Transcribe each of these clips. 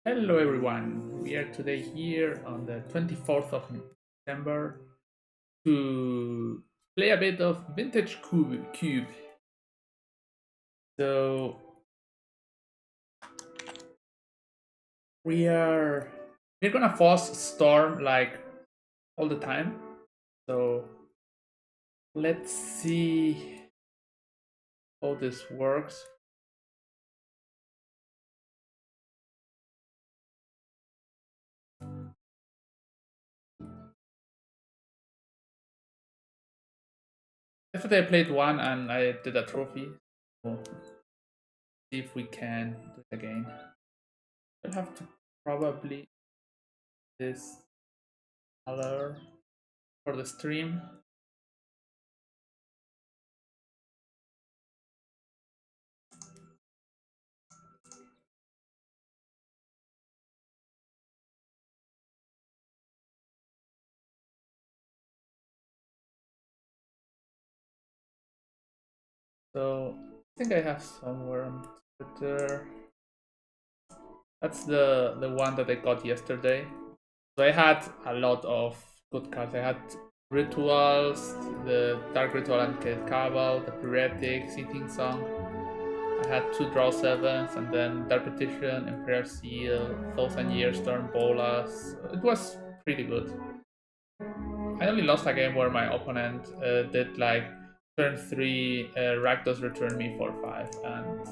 Hello everyone, we are today here on the 24th of December to play a bit of Vintage Cube. So we're gonna force Storm like all the time. So let's see how this works. Yesterday I played one and I did a trophy. So see if we can do it again. We'll have to probably this color for the stream. So I think I have somewhere on Twitter. That's the one that I got yesterday. So I had a lot of good cards. I had Rituals, the Dark Ritual and Cabal, the Pyretic, Seething Song. I had two Draw Sevens, and then Dark Petition, Imperial Seal, Thousand Year Storm, Bolas. It was pretty good. I only lost a game where my opponent did like turn 3 Rakdos return me for 5, and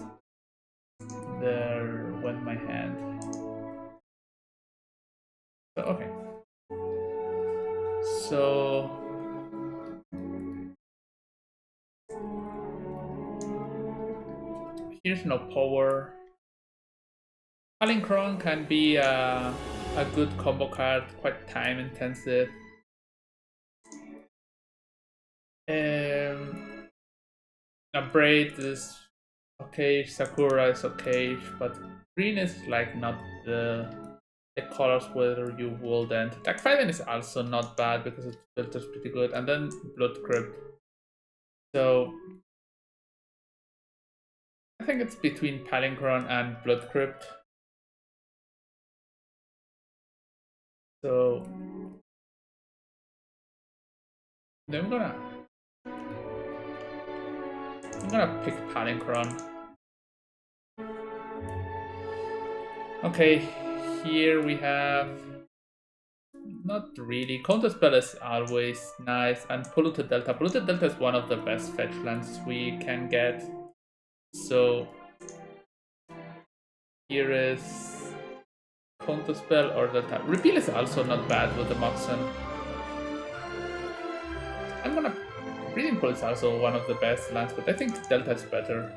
there went my hand. So, okay. So here's no power. Palinchron can be a good combo card, quite time intensive. A Braid is okay, Sakura is okay, but green is like not the colors where you would end. Attack Fighting is also not bad because it filters pretty good, and then Blood Crypt. So I think it's between Palinchron and Blood Crypt. So then I'm gonna pick Palinchron. Okay, here we have not really. Counterspell is always nice, and Polluted Delta. Polluted Delta is one of the best fetch lands we can get. So here is Counterspell or Delta. Repeal is also not bad with the Moxen. I'm gonna Breeding Pool is also one of the best lands, but I think Delta is better.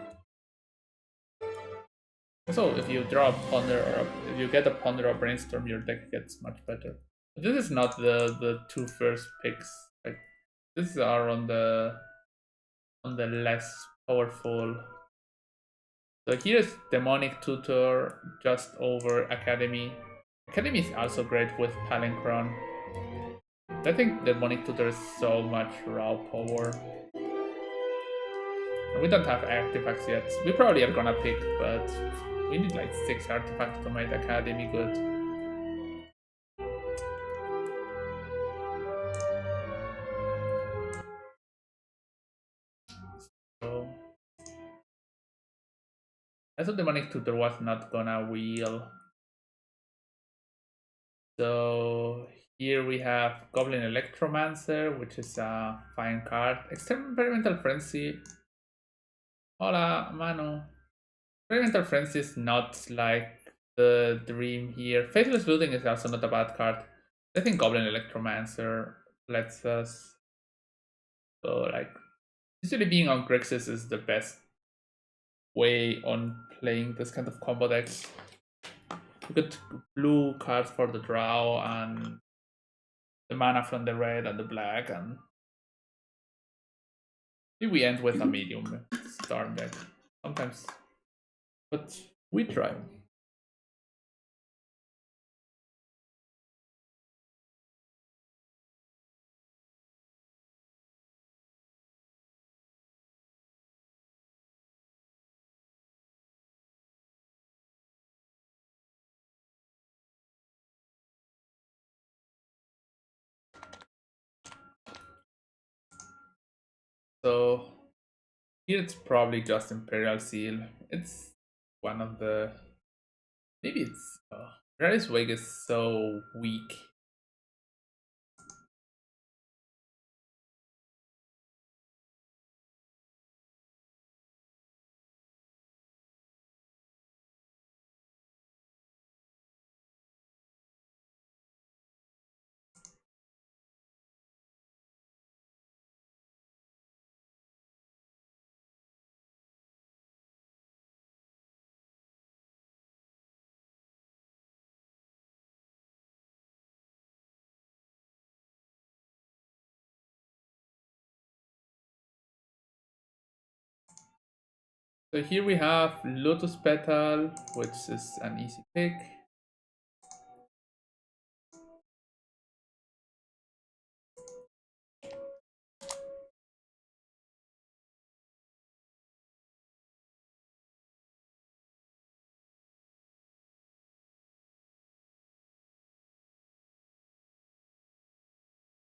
So if you draw a Ponder or if you get a Ponder or Brainstorm, your deck gets much better. But this is not the two first picks. Like these are on the less powerful. So here's Demonic Tutor just over Academy. Academy is also great with Palinchron. I think Demonic Tutor is so much raw power. We don't have artifacts yet. We probably are gonna pick, but we need like 6 artifacts to make Academy good. So I thought Demonic Tutor was not gonna wheel. So here we have Goblin Electromancer, which is a fine card. Experimental Frenzy. Hola, mano. Experimental Frenzy is not like the dream here. Faithless Looting is also not a bad card. I think Goblin Electromancer lets us. So like, usually being on Grixis is the best way on playing this kind of combo decks. You get blue cards for the draw and the mana from the red and the black, and maybe we end with a medium storm deck sometimes, but we try. So here it's probably just Imperial Seal. It's one of the... Maybe it's... Mirari's Wake is so weak. So here we have Lotus Petal, which is an easy pick.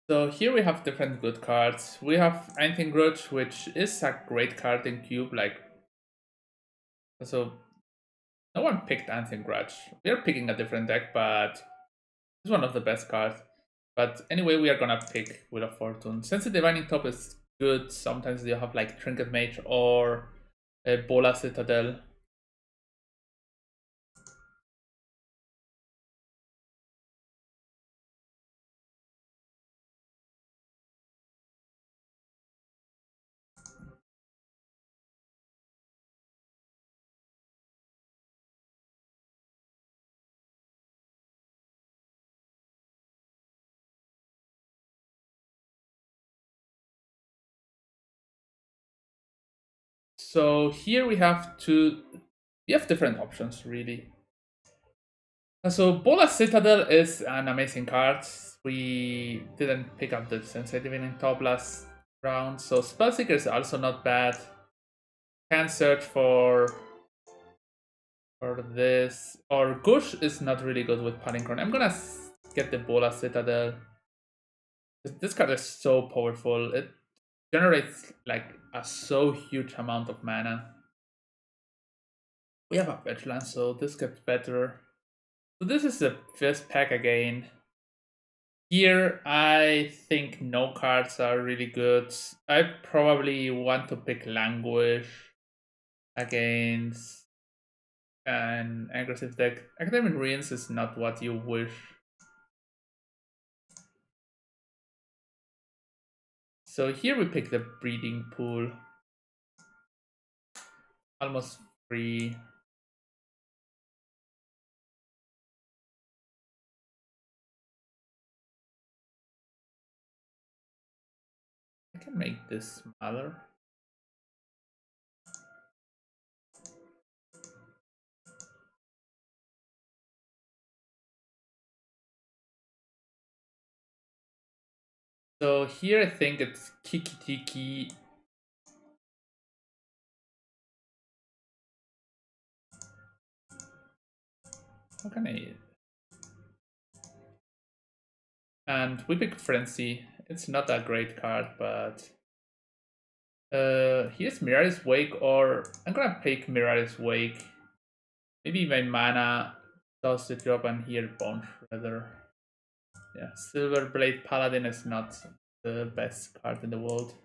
So here we have different good cards. We have Ancient Grudge, which is a great card in Cube. Like, so no one picked Ancient Grudge. We are picking a different deck, but it's one of the best cards. But anyway, we are gonna pick Wheel of Fortune. Since the Divining Top is good, sometimes you have like Trinket Mage or a Bola Citadel. So here we have different options really. So Bola Citadel is an amazing card. We didn't pick up the Sensei Divining Top last round, so Spellseeker is also not bad. Can search for this, or Gush is not really good with Palinchron. I'm gonna get the Bola Citadel. This card is so powerful. It generates like a so huge amount of mana. We have a Fetchland, so this gets better. So this is the first pack again. Here, I think no cards are really good. I probably want to pick Languish against an aggressive deck. Academic Ruins is not what you wish. So here we pick the Breeding Pool. Almost free. I can make this smaller. So here I think it's Kiki Tiki. How can I... And we pick Frenzy. It's not a great card, but... here's Mirari's Wake, or I'm gonna pick Mirari's Wake. Maybe my mana does the job, and here Bone Shredder. Yeah, Silverblade Paladin is not the best card in the world.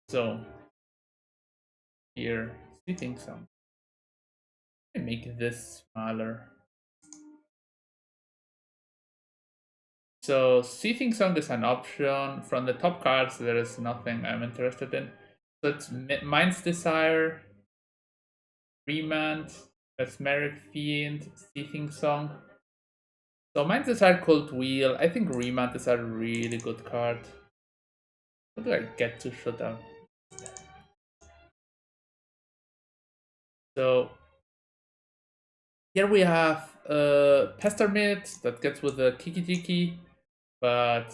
So here, Sleeping Song. I make this smaller. So Seething Song is an option. From the top cards, there is nothing I'm interested in. So it's Mind's Desire, Remand, Mesmeric Fiend, Seething Song. So Mind's Desire, Cold Wheel. I think Remand is a really good card. What do I get to shut down? So here we have Pestermid that gets with the Kiki Tiki, but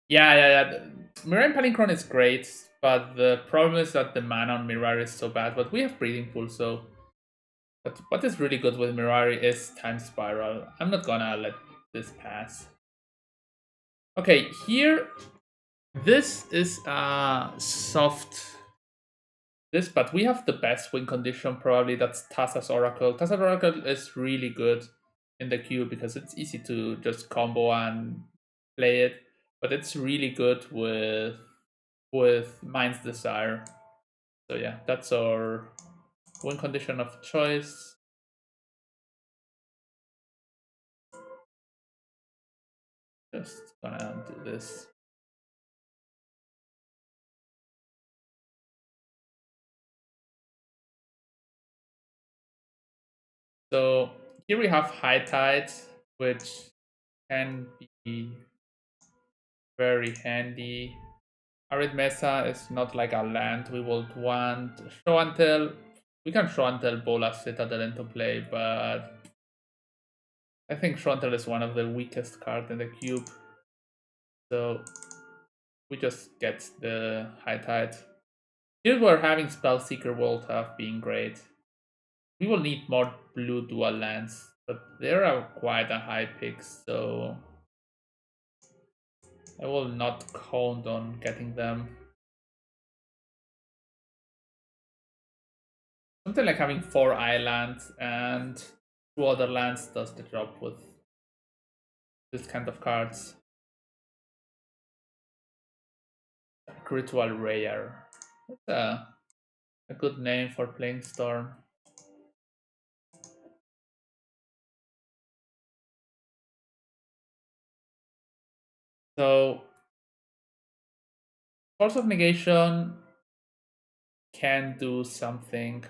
yeah. Mirari Palinchron is great, but the problem is that the mana on Mirari is so bad. But we have Breeding Pool, so But what is really good with Mirari is Time Spiral. I'm not gonna let this pass. Okay, here, this is soft. This, but we have the best win condition probably. That's Thassa's Oracle. Thassa's Oracle is really good in the queue because it's easy to just combo and play it, but it's really good with Mind's Desire. So yeah, that's our win condition of choice. Just gonna do this. So here we have High Tide, which can be very handy. Arid Mesa is not like a land we would want. Show and Tell. We can Show and Tell Bola Citadel into play, but I think Show and Tell is one of the weakest cards in the cube. So we just get the High Tide. Here we're having Spellseeker Vault have been great. We will need more blue dual lands, but there are quite a high pick, so I will not count on getting them. Something like having 4 islands and 2 other lands does the job with this kind of cards. Ritual Rare. That's a good name for playing Storm. So Force of Negation can do something.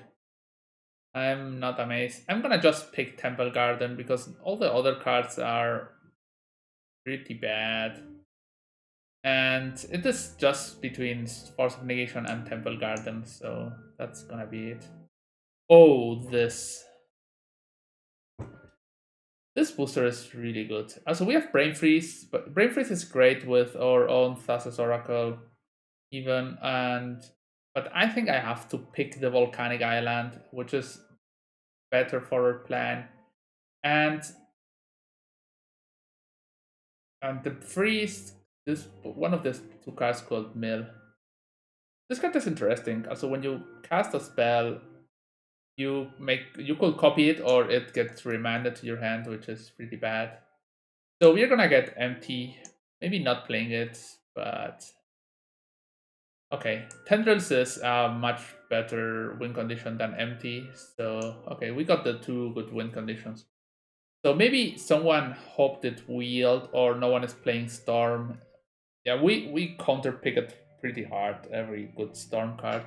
I'm not amazed. I'm gonna just pick Temple Garden because all the other cards are pretty bad. And it is just between Force of Negation and Temple Garden, so that's gonna be it. Oh, this booster is really good. Also, we have Brain Freeze, but Brain Freeze is great with our own Thassa's Oracle, even, but I think I have to pick the Volcanic Island, which is better for our plan. And the freeze, this one of these 2 cards called Mill. This card is interesting. Also, when you cast a spell, you could copy it or it gets remanded to your hand, which is pretty bad. So we're gonna get empty. Maybe not playing it, but okay. Tendrils is a much better win condition than empty. So okay, we got the 2 good win conditions. So maybe someone hoped it wheeled or no one is playing Storm. Yeah, we counter pick it pretty hard, every good Storm card.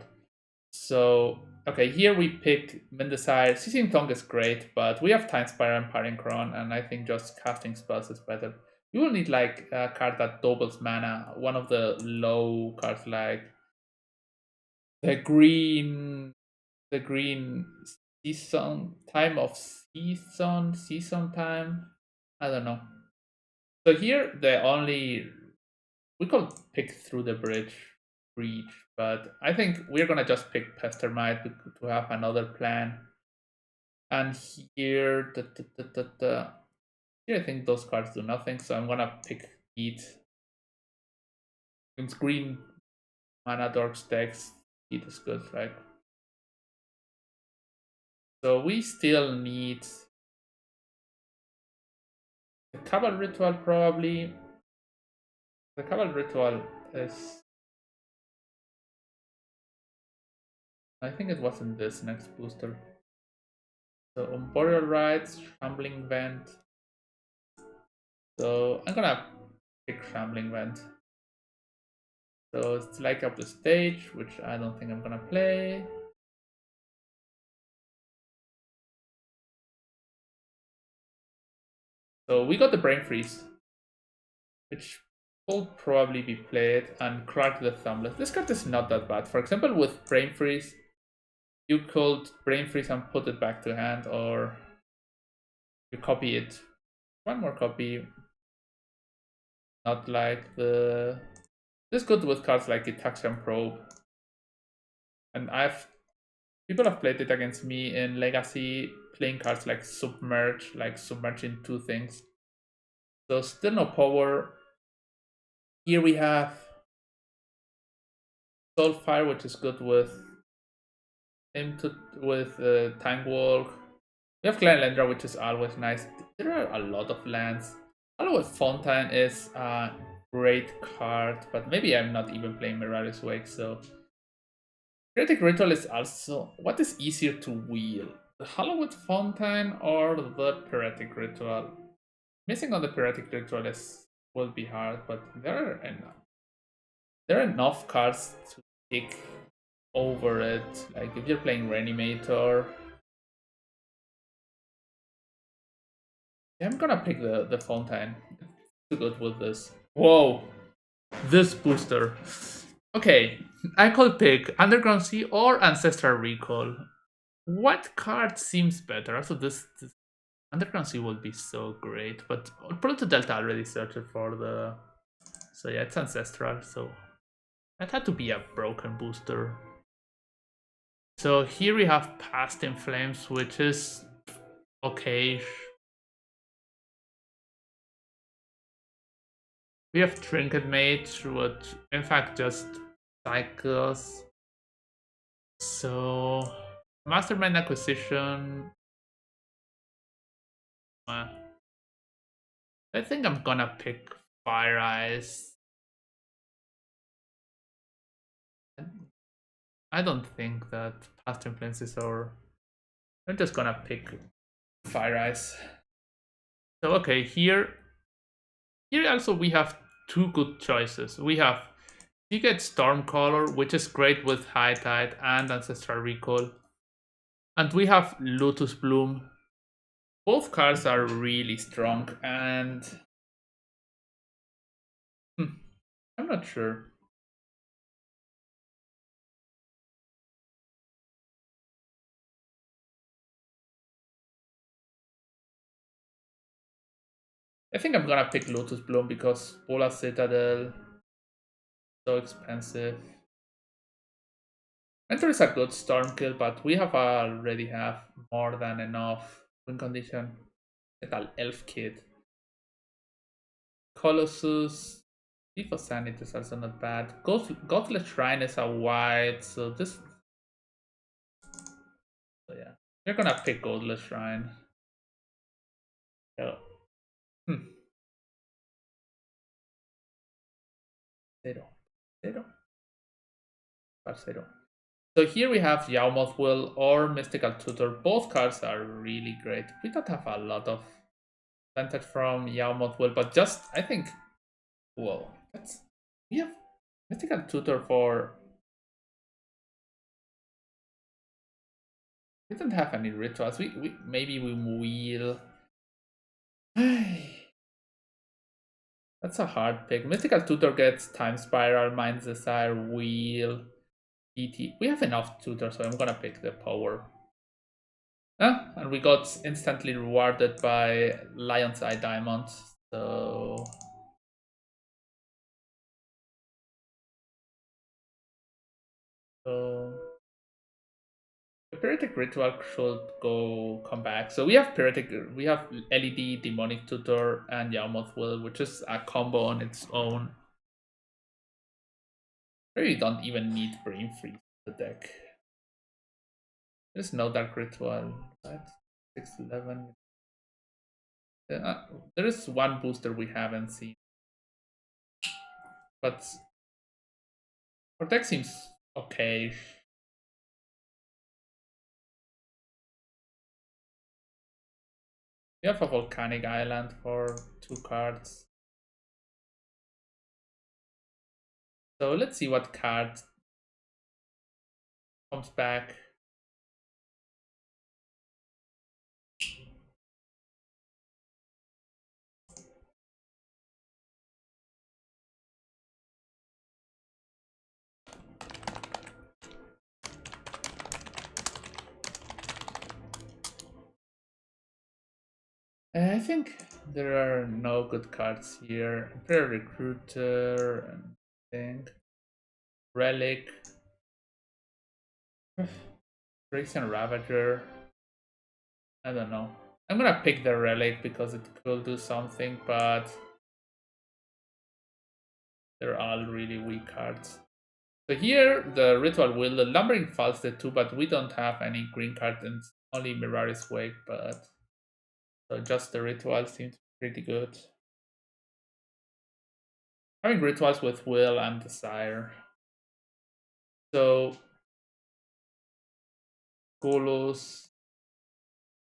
So okay, here we pick Mendesire. Seizing Tongue is great, but we have Time Spiral and Parting Crown, and I think just casting spells is better. You will need like a card that doubles mana. One of the low cards like the green season time of season time. I don't know. So here the only we could pick Through the Breach, but I think we're gonna just pick Pestermite to have another plan. And here, here I think those cards do nothing, so I'm gonna pick Heat. Since green mana dark stacks, Heat is good, right? So we still need the Cabal Ritual probably. The Cabal Ritual is, I think it wasn't this next booster. So Boreal Rites, Shambling Vent. So I'm gonna pick Shambling Vent. So it's Light Up the Stage, which I don't think I'm gonna play. So we got the Brain Freeze, which will probably be played, and Crack the Thumbless. This card is not that bad. For example, with Brain Freeze, you could Brain Freeze and put it back to hand, or you copy it. One more copy. Not like the... This is good with cards like Itaxian Probe. And People have played it against me in Legacy, playing cards like Submerge, like submerging two things. So still no power. Here we have Soulfire, which is good with Tank Walk. We have Glenlendra, which is always nice. There are a lot of lands. Hollow Fontaine is a great card, but maybe I'm not even playing Mirari's Wake, so Heretic Ritual is also... What is easier to wheel? The Hallowed Fontaine or the Heretic Ritual? Missing on the Heretic Ritual will be hard, but there are enough cards to pick over it. Like if you're playing Reanimator... Yeah, I'm gonna pick the Fontaine. Too good with this. Whoa! This booster. Okay, I could pick Underground Sea or Ancestral Recall. What card seems better? Also, this Underground Sea would be so great, but Proto Delta already searched for the... So yeah, it's Ancestral, so that had to be a broken booster. So here we have Past in Flames, which is okay. We have Trinket Mage, which in fact just cycles. So Mastermind Acquisition. I think I'm gonna pick Fire Eyes. I don't think that Past Influences are... I'm just gonna pick Fire Eyes. So okay, here also we have two good choices. We have you get Stormcaller, which is great with High Tide and Ancestral Recall. And we have Lotus Bloom. Both cards are really strong, and I'm not sure. I think I'm gonna pick Lotus Bloom because Bola Citadel so expensive. Mentor is a good storm kill, but we already have more than enough win condition. Metal Elf Kid. Colossus. Thief of Sanity is also not bad. Godless Shrine is a white, so this... So yeah. We're gonna pick Godless Shrine. So, Zero. Zero. Zero. So here we have Yawmoth Will or Mystical Tutor. Both cards are really great. We don't have a lot of advantage from Yawmoth Will, but just, I think... Whoa. We have Mystical Tutor for... We don't have any rituals. Maybe we wheel. That's a hard pick. Mystical Tutor gets Time Spiral, Mind's Desire, Wheel, ET. We have enough tutors, so I'm gonna pick the power. And we got instantly rewarded by Lion's Eye Diamonds. So the Pyretic Ritual should come back. So we have LED, Demonic Tutor, and Yawmoth Will, which is a combo on its own. Really don't even need Brain Freeze in the deck. There's no Dark Ritual. That's 611. There is one booster we haven't seen. But our deck seems okay. We have a Volcanic Island for 2 cards. So let's see what card comes back. I think there are no good cards here. Imperial Recruiter and I think Relic. Phyrexian Ravager. I don't know. I'm gonna pick the Relic because it could do something, but they're all really weak cards. So here, the Ritual Will, the Lumbering Falls the 2, but we don't have any green card and only Mirari's Wake, but so just the Ritual seems pretty good. Having Rituals with Will and Desire. So, Golos.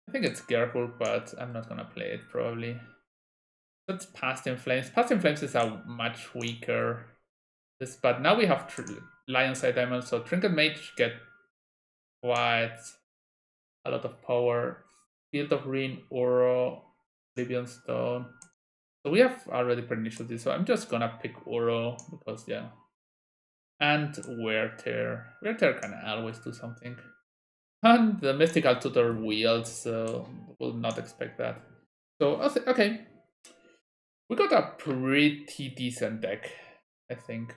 I think it's Gerhul, but I'm not gonna play it probably. That's Past in Flames. Past in Flames is a much weaker. But now we have Lionside Diamond, so Trinket Mage get quite a lot of power. Field of Ruin, Uro, Oblivion Stone. So we have already pernicious this, so I'm just gonna pick Uro because yeah. And Wear Tear. Wear Tear can always do something. And the Mystical Tutor wields, so we'll not expect that. So okay. We got a pretty decent deck, I think.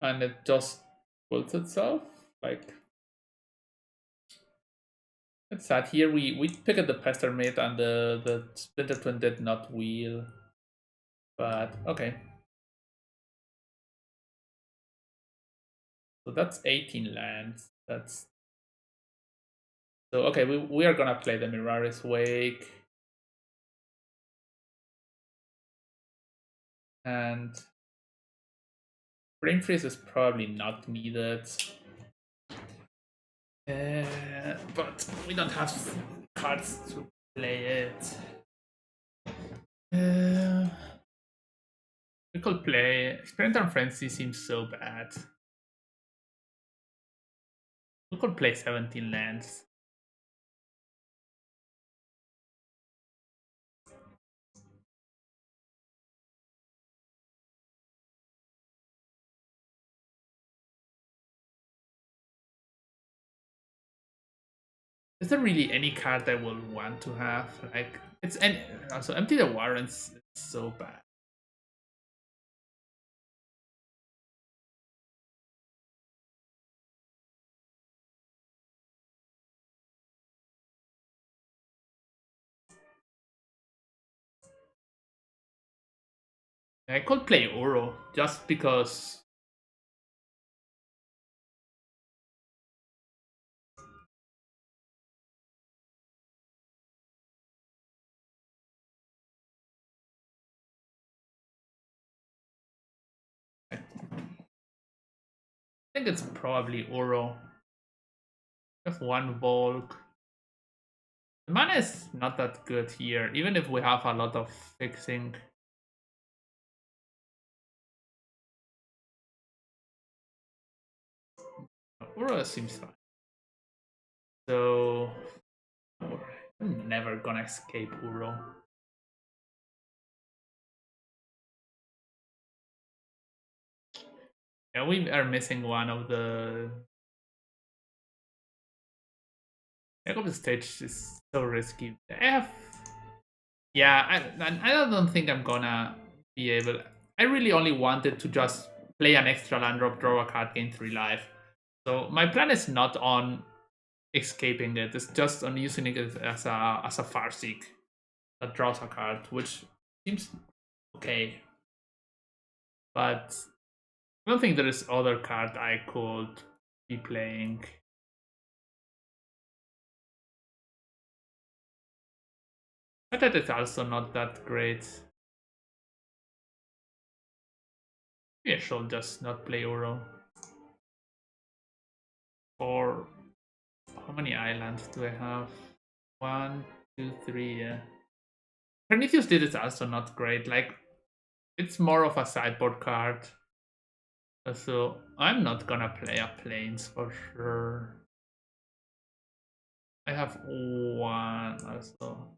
And it just builds itself. Like, it's sad. Here we picked the Pester Mate and the Splinter Twin did not wheel. But okay. So that's 18 lands. That's so okay, we are gonna play the Mirari's Wake. And Brain Freeze is probably not needed. But we don't have cards to play it. We could play Experimental Frenzy seems so bad. We could play 17 lands. Is there really any card I will want to have? Like, it's any also Empty the Warrens is so bad. I could play Uro just because. I think it's probably Uro. We have one Volk. The mana is not that good here, even if we have a lot of fixing. Uro seems fine. So I'm never gonna escape Uro. Yeah, we are missing one of the. The stage is so risky. Yeah, I don't think I'm gonna be able. I really only wanted to just play an extra land drop, draw a card, gain 3 life. So my plan is not on escaping it. It's just on using it as a Farseek that draws a card, which seems okay. But I don't think there is other card I could be playing. But that is also not that great. Maybe I should just not play Uro. Or how many islands do I have? 1, 2, 3, yeah. Prometheus did is also not great. Like, it's more of a sideboard card. So I'm not gonna play a planes for sure. I have one also.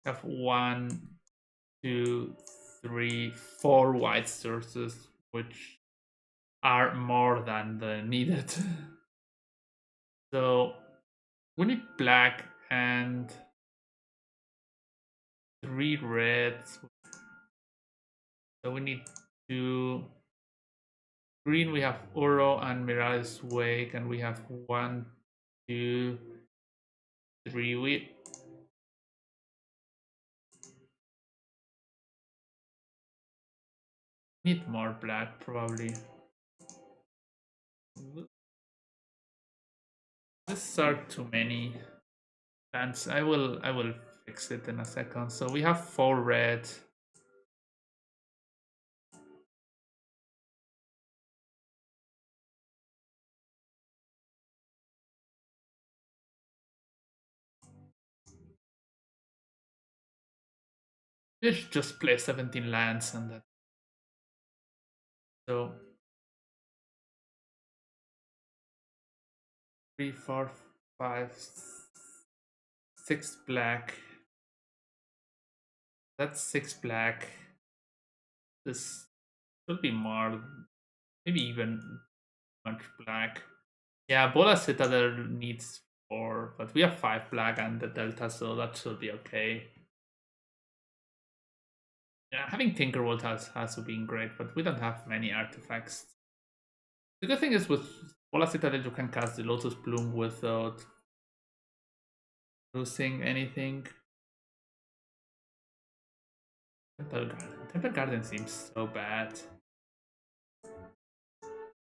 I have 1, 2, 3, 4 white sources, which are more than the needed. So we need black and 3 reds. So we need 2. Green, we have Oro and Mirage Wake, and we have 1, 2, 3. We need more black, probably. These are too many lands. I will fix it in a second. So we have 4 red. We should just play 17 lands and that. So 3, 4, 5, 6 black. That's 6 black. This should be more, maybe even much black. Yeah, Bola Citadel needs 4, but we have 5 black and the Delta, so that should be okay. Yeah, having Tinkerworld has been great, but we don't have many artifacts. The good thing is with Bola Citadel you can cast the Lotus Bloom without losing anything. Temple Garden seems so bad.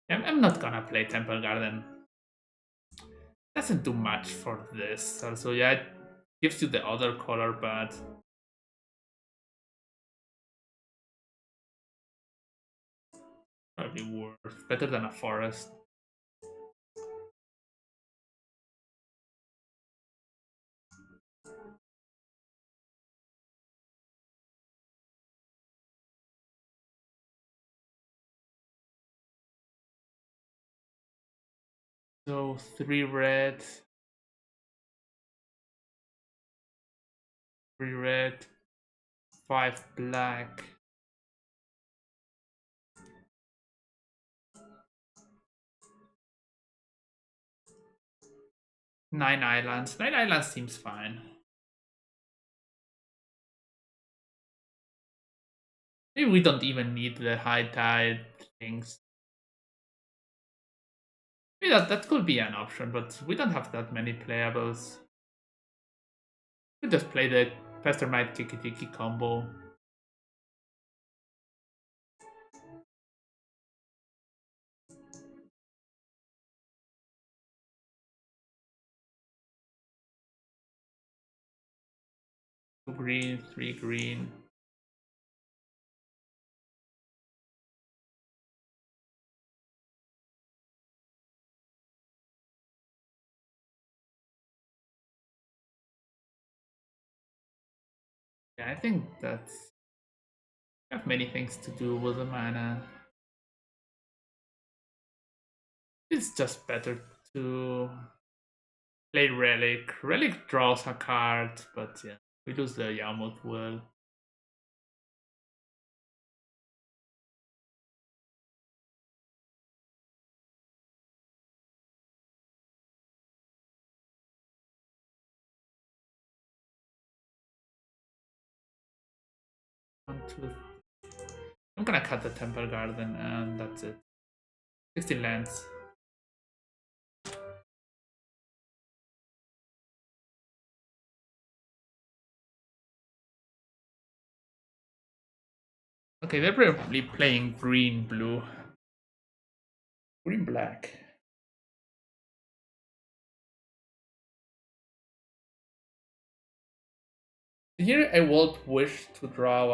I'm not gonna play Temple Garden. Doesn't do much for this. Also, yeah, it gives you the other color, but probably worse. Better than a forest. So 3 red. 3 red. 5 black. Nine islands. 9 islands seems fine. Maybe we don't even need the high tide things. Maybe that could be an option, but we don't have that many playables. We just play the Pestermite Tiki Tiki combo. Two green, 3 green. Yeah, I think that's. I have many things to do with the mana. It's just better to play Relic. Relic draws a card, but yeah, we lose the Yamut Will. One, two. I'm gonna cut the Temple Garden and that's it. 16 lands. Okay, they're probably playing green blue. Green black. Here I would wish to draw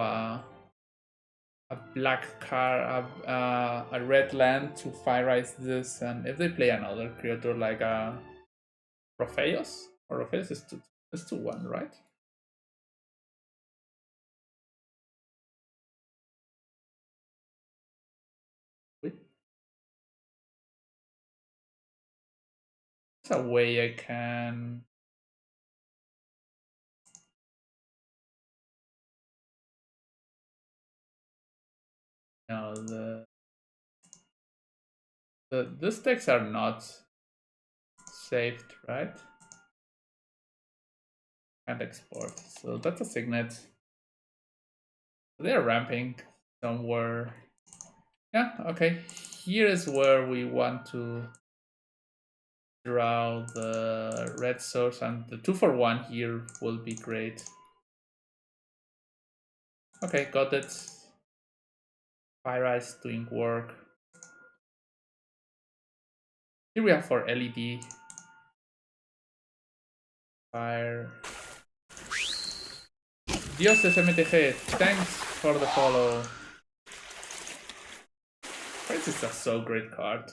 a black card, a red land to fire ice this, and if they play another creature like a Orpheus, or Orpheus is 2/1, right? Wait, there's a way I can. No, these decks are not saved, right? Can't export, so that's a signet. They're ramping somewhere. Yeah, okay. Here is where we want to draw the red source, and the 2-for-1 here will be great. Okay, got it. Fire is doing work. Here we have for LED. Fire. Dioses MTG, thanks for the follow. This is a so great card.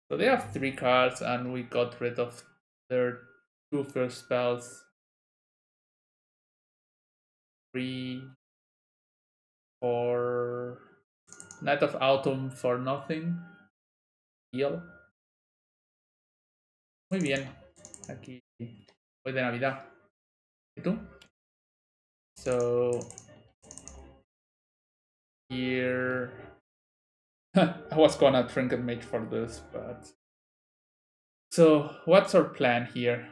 So they have 3 cards, and we got rid of their 2 first spells. 3, 4. Night of Autumn for nothing. Heal. Muy bien. Aquí voy de Navidad. ¿Y tú? So here I was gonna Trinket Mage for this, but so what's our plan here?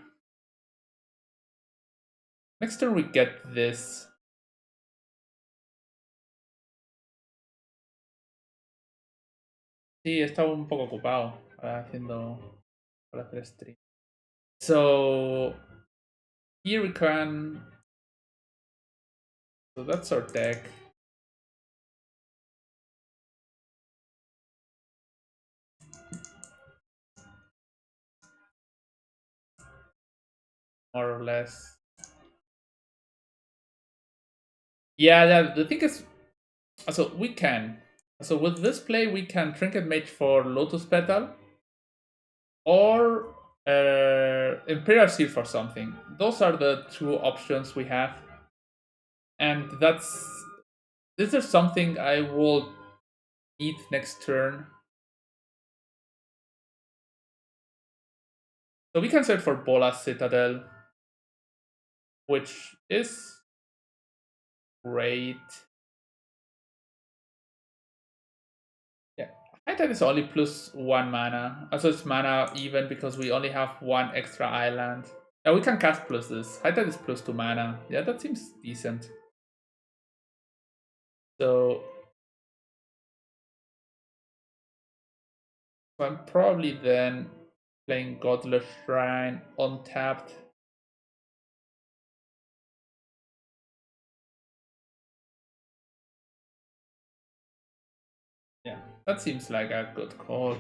Next turn we get this. Sí, estaba un poco ocupado para hacer stream. So here we can. So that's our deck. More or less. Yeah, the thing is, so we can. So with this play, we can Trinket Mage for Lotus Petal or Imperial Seal for something. Those are the 2 options we have. And this is something I will need next turn. So we can search for Bolas Citadel, which is great. Yeah, High Tide is only +1 mana. Also it's mana even because we only have 1 extra island. Yeah, we can cast plus this. High Tide is +2 mana. Yeah, that seems decent. So I'm probably then playing Godless Shrine untapped. Yeah, that seems like a good call.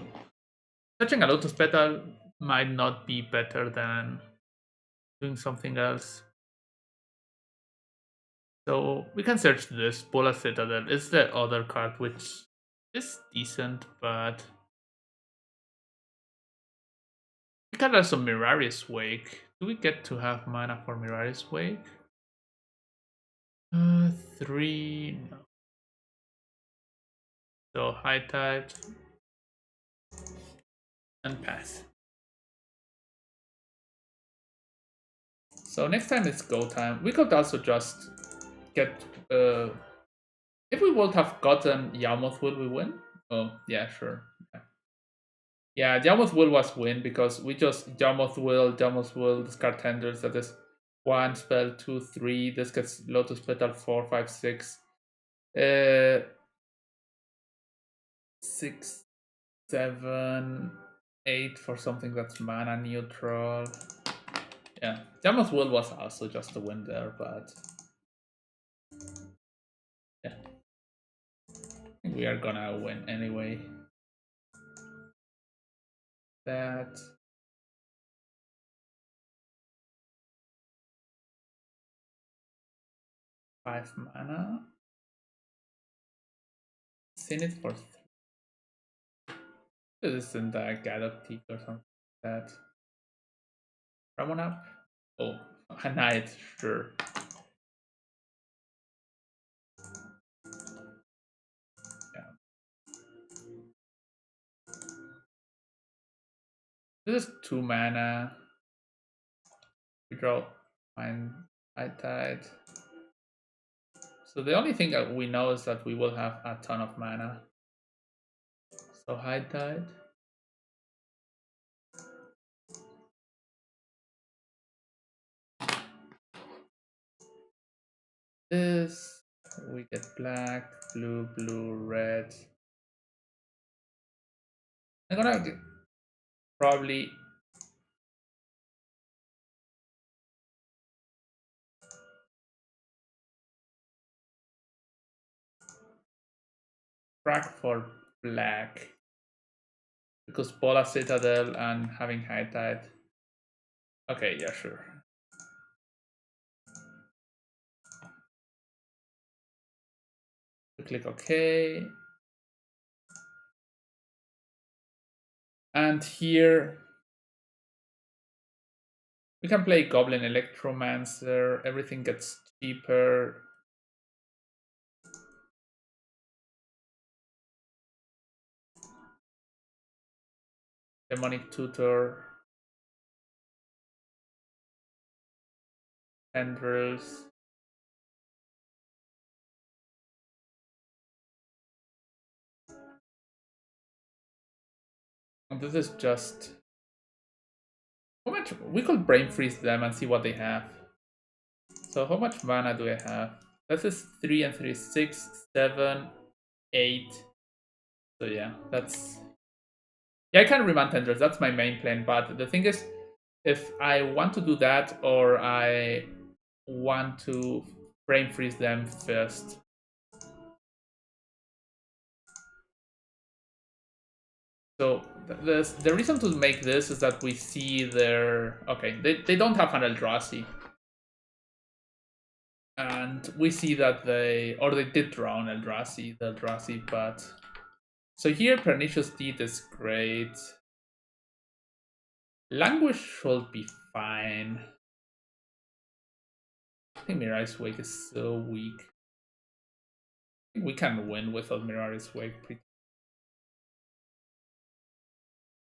Touching a Lotus Petal might not be better than doing something else. So we can search this. Bola Citadel is the other card, which is decent, but we can also Mirari's Wake. Do we get to have mana for Mirari's Wake? 3. No. So High Tide and pass. So next time it's go time. We could also just get. If we would have gotten Yawmoth, would we win? Oh yeah, sure. Yeah, Yawmoth Will was win because we just Yawmoth Will, discard tenders. That is 1 spell, 2, 3. This gets Lotus Petal 4, 5, 6. 6, 7, 8 for something that's mana neutral. Yeah, Yawmoth Will was also just a win there, but yeah. I think we are gonna win anyway. That. Five mana. Seen it for. This isn't a Galactic or something like that. Ramonap? Oh, a knight, sure. Yeah. This is 2 mana. We draw Fine High Tide. So the only thing that we know is that we will have a ton of mana. So High Tide. This we get black, blue, blue, red. I'm gonna probably crack for black because Pola Citadel and having High Tide. Okay, yeah, sure. We click OK. And here we can play Goblin Electromancer. Everything gets cheaper. Demonic Tutor. Tendrils. And this is just how much we could brain freeze them and see what they have. So how much mana do I have? This is 3 and 3, 6, 7, 8. So yeah, that's I can remand Tendrils, that's my main plan, but the thing is if I want to do that or I want to brain freeze them first. So the reason to make this is that we see their okay, they don't have an Eldrazi. And we see that they did draw an Eldrazi, the Eldrazi, but so here Pernicious Deed is great. Languish should be fine. I think Mirai's Wake is so weak. I think we can win without Mirai's Wake.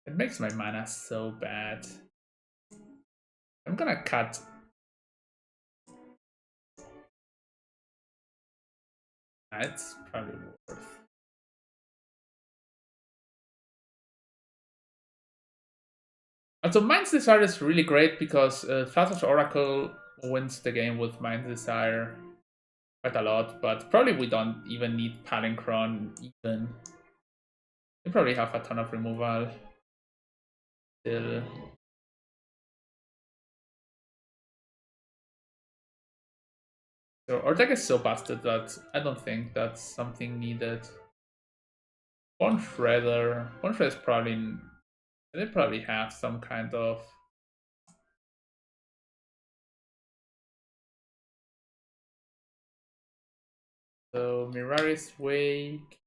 It makes my mana so bad. I'm gonna cut. It's probably worth. And so Mind's Desire is really great because Thassa's Oracle wins the game with Mind's Desire quite a lot, but probably we don't even need Palinchron even. We probably have a ton of removal still. So our deck is so busted that I don't think that's something needed. Bone Shredder. Bone Shredder is probably they probably have some kind of so Mirari's Wake.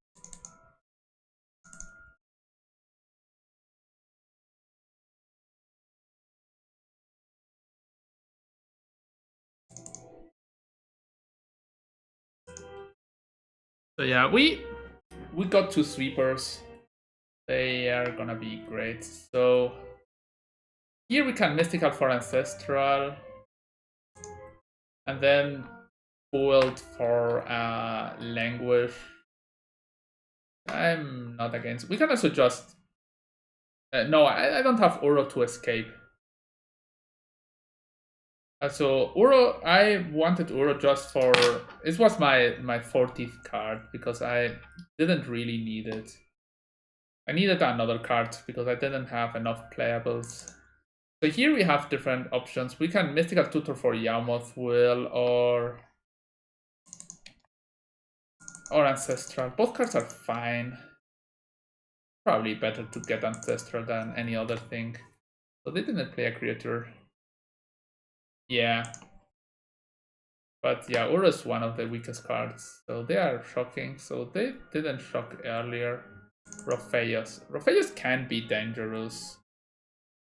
So yeah, we got 2 sweepers. They are gonna be great. So here we can Mystical for Ancestral. And then build for Languish. I'm not against. We can also just. No, I don't have Uro to escape. So Uro, I wanted Uro just for. It was my 40th card because I didn't really need it. I needed another card because I didn't have enough playables. So here we have different options. We can Mystical Tutor for Yawmoth Will or Ancestral. Both cards are fine. Probably better to get Ancestral than any other thing. So they didn't play a creature. Yeah. But yeah, Ura's one of the weakest cards. So they are shocking. So they didn't shock earlier. Ropheios. Ropheios can be dangerous.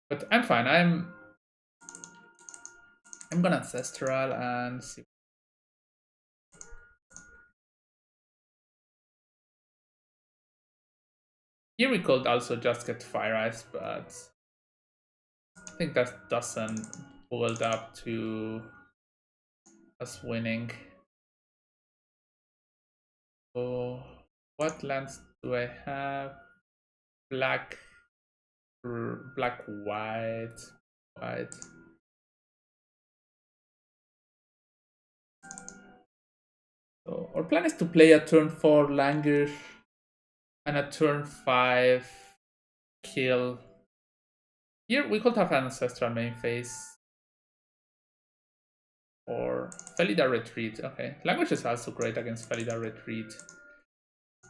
But I'm fine. I'm gonna Ancestral and see. Here we could also just get Fire Ice, but I think that doesn't build up to us winning. Oh, what lands do I have? Black, white. So our plan is to play a turn 4 Languish and a turn 5 kill. Here we could have an Ancestral main phase. Or Felida Retreat. Okay, Language is also great against Felida Retreat.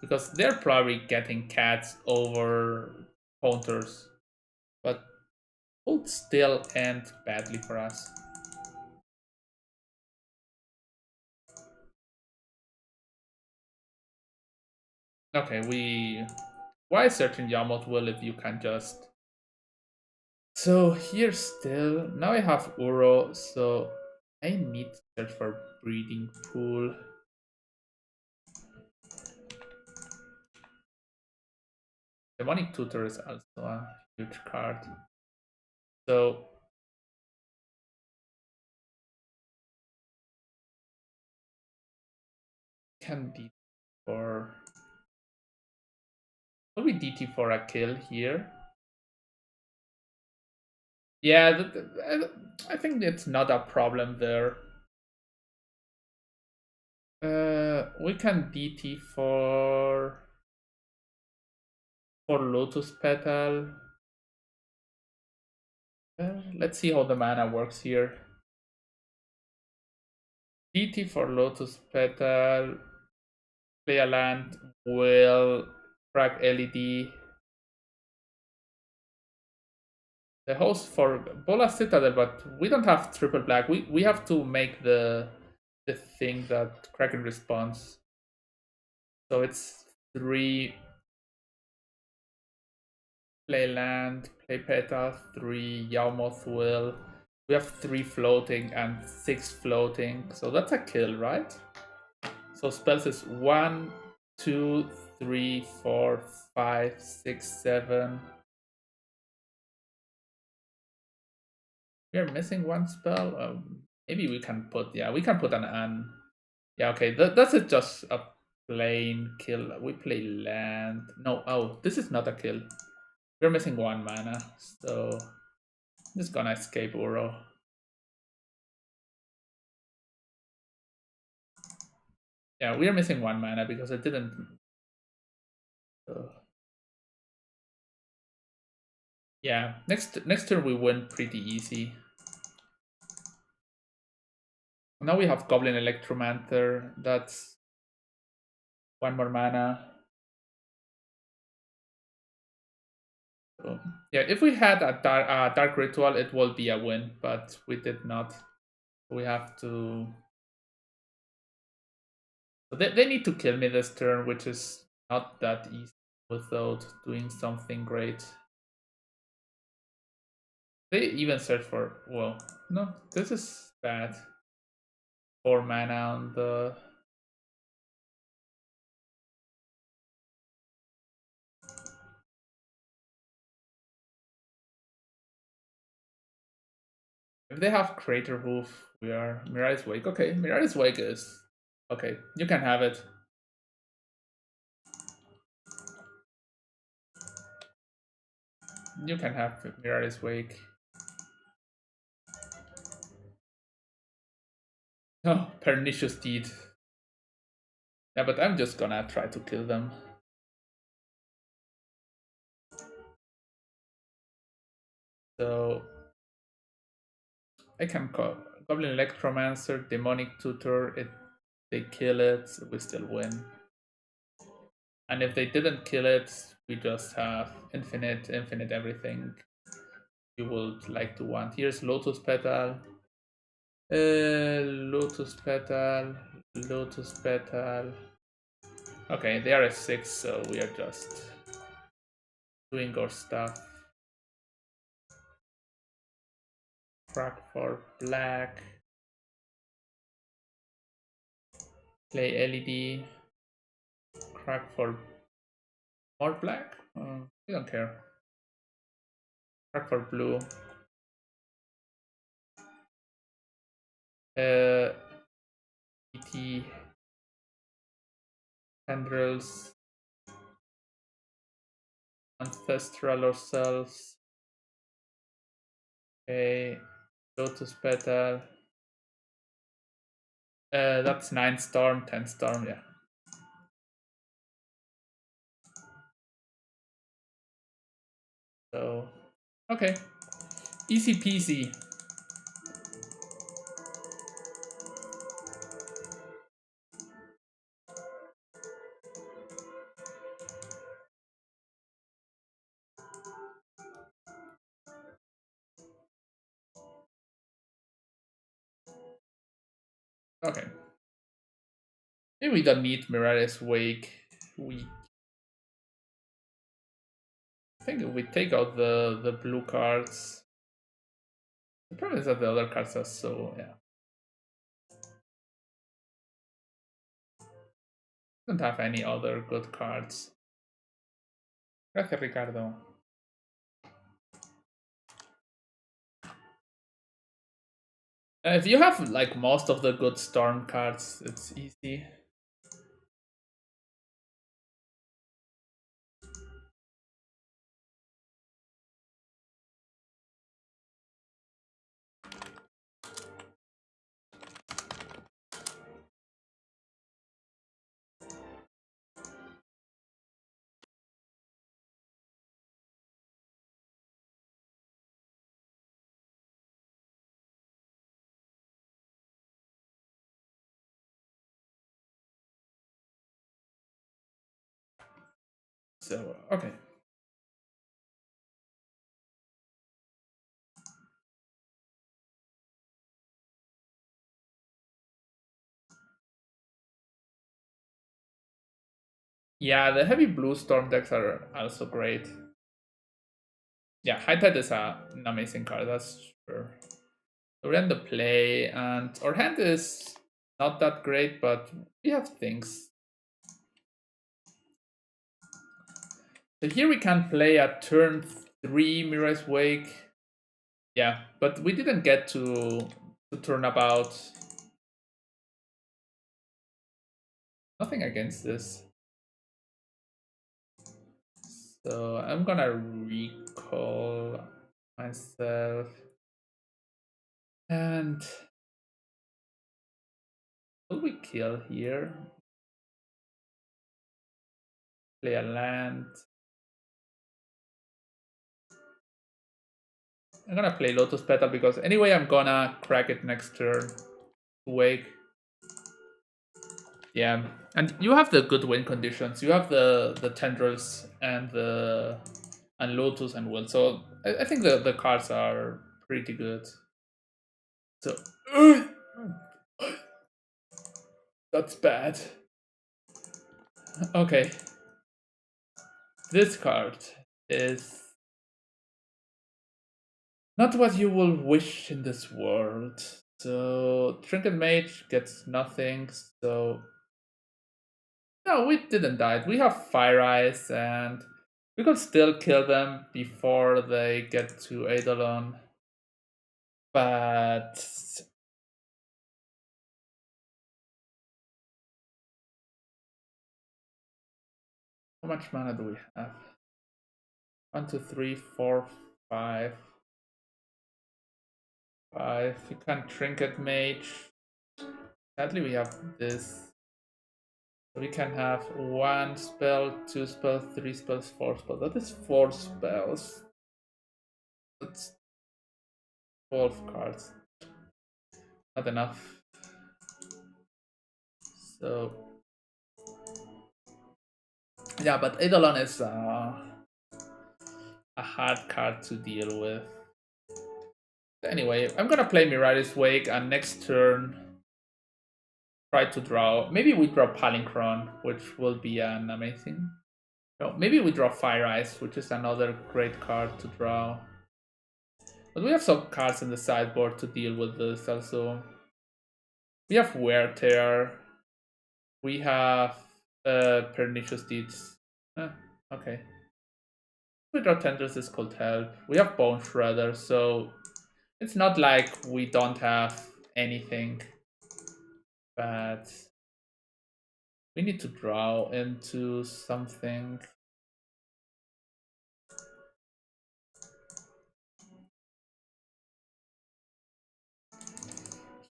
Because they're probably getting cats over counters. But would still end badly for us. Okay, why searching Yamot Will if you can just... So here still, now I have Uro, so I need to search for Breeding Pool. Demonic Tutor is also a huge card. So can DT for... Will we DT for a kill here? Yeah, I think it's not a problem there. We can DT for Lotus Petal. Let's see how the mana works here. DT for Lotus Petal. Play a land. Will crack LED. The host for Bola Citadel, but we don't have triple black. We have to make the thing that Kraken responds. So it's 3 play land, play Petal, 3 Yawmoth Will. We have 3 floating and 6 floating, so that's a kill, right? So spells is 1, 2, 3, 4, 5, 6, 7. We're missing 1 spell. Maybe we can put, yeah, we can put an. Yeah, okay, that's just a plain kill. We play land. No, oh, this is not a kill. We're missing 1 mana, so I'm just gonna escape Uro. Yeah, we are missing 1 mana because it didn't. Yeah, next turn we win pretty easy. Now we have Goblin Electromancer. That's 1 more mana. So, yeah, if we had a dark Ritual, it will be a win, but we did not. We have to. So they need to kill me this turn, which is not that easy without doing something great. They even search for, well, no, this is bad. 4 mana on the... If they have Crater Hoof, we are Mirai's Wake. Okay, Mirai's Wake is... Okay, you can have it. You can have Mirai's Wake. Oh, Pernicious Deed. Yeah, but I'm just gonna try to kill them. So I can call Goblin Electromancer, Demonic Tutor. They kill it, we still win. And if they didn't kill it, we just have infinite everything you would like to want. Here's Lotus Petal. Lotus Petal. Lotus Petal. Okay, they are a 6, so we are just doing our stuff. Crack for black. Play LED. Crack for more black? We don't care. Crack for blue. ET tendrils, ancestral ourselves. Okay, Lotus Petal. That's 9 storm, 10 storm, yeah. So, okay. Easy peasy. Okay. Maybe we don't need Mirari's Wake. I think if we take out the blue cards. The problem is that the other cards are so, yeah. Don't have any other good cards. Gracias, Ricardo. If you have like most of the good storm cards, it's easy. So, okay. Yeah, the heavy blue storm decks are also great. Yeah, High Tide is an amazing card, that's sure. So we're in the play, and our hand is not that great, but we have things. So here we can play at turn 3 Mirai's Wake. Yeah, but we didn't get to turnabout. Nothing against this. So I'm gonna recall myself. And will we kill here? Play a land. I'm gonna play Lotus Petal because anyway I'm gonna crack it next turn. Wake. Yeah, and you have the good win conditions. You have the tendrils and the Lotus and Will. So I think the cards are pretty good. So that's bad. Okay. This card is not what you will wish in this world. So Trinket Mage gets nothing. So no, we didn't die. We have Fire Eyes, and we could still kill them before they get to Eidolon. But how much mana do we have? 1, 2, 3, 4, 5. 5. We can Trinket Mage. Sadly, we have this. We can have 1 spell, 2 spells, 3 spells, 4 spells. That is 4 spells. That's 12 cards. Not enough. So yeah, but Eidolon is a hard card to deal with. Anyway, I'm gonna play Mirari's Wake, and next turn try to draw. Maybe we draw Palinchron, which will be an amazing. No, maybe we draw Fire Eyes, which is another great card to draw. But we have some cards in the sideboard to deal with this also. We have Wear Tear. We have Pernicious Deeds. Okay. We draw Tendrils, this could help. We have Bone Shredder, so it's not like we don't have anything. But we need to draw into something.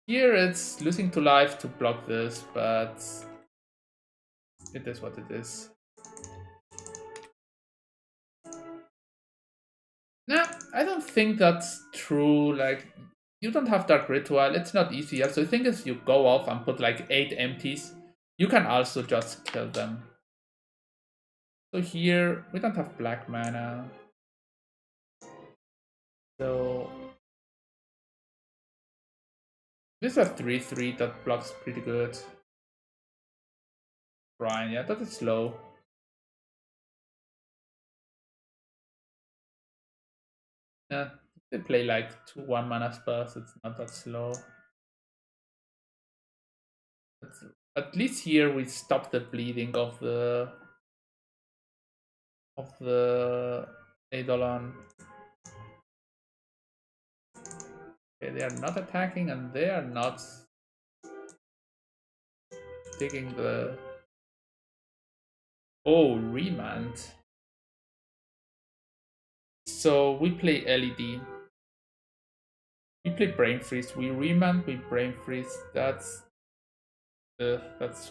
Here it's losing 2 life to block this, but it is what it is. Nah, I don't think that's true. Like, you don't have Dark Ritual. It's not easy. Also, the thing is, you go off and put like 8 empties. You can also just kill them. So here, we don't have black mana. So this is a 3/3 that blocks pretty good. Brian, yeah, that is slow. Yeah, they play like 2 1-mana spells. It's not that slow. At least here we stop the bleeding of the Eidolon. Okay, they are not attacking and they are not taking the. Oh, remand. So we play LED. We play Brain Freeze. We remand. We Brain Freeze. That's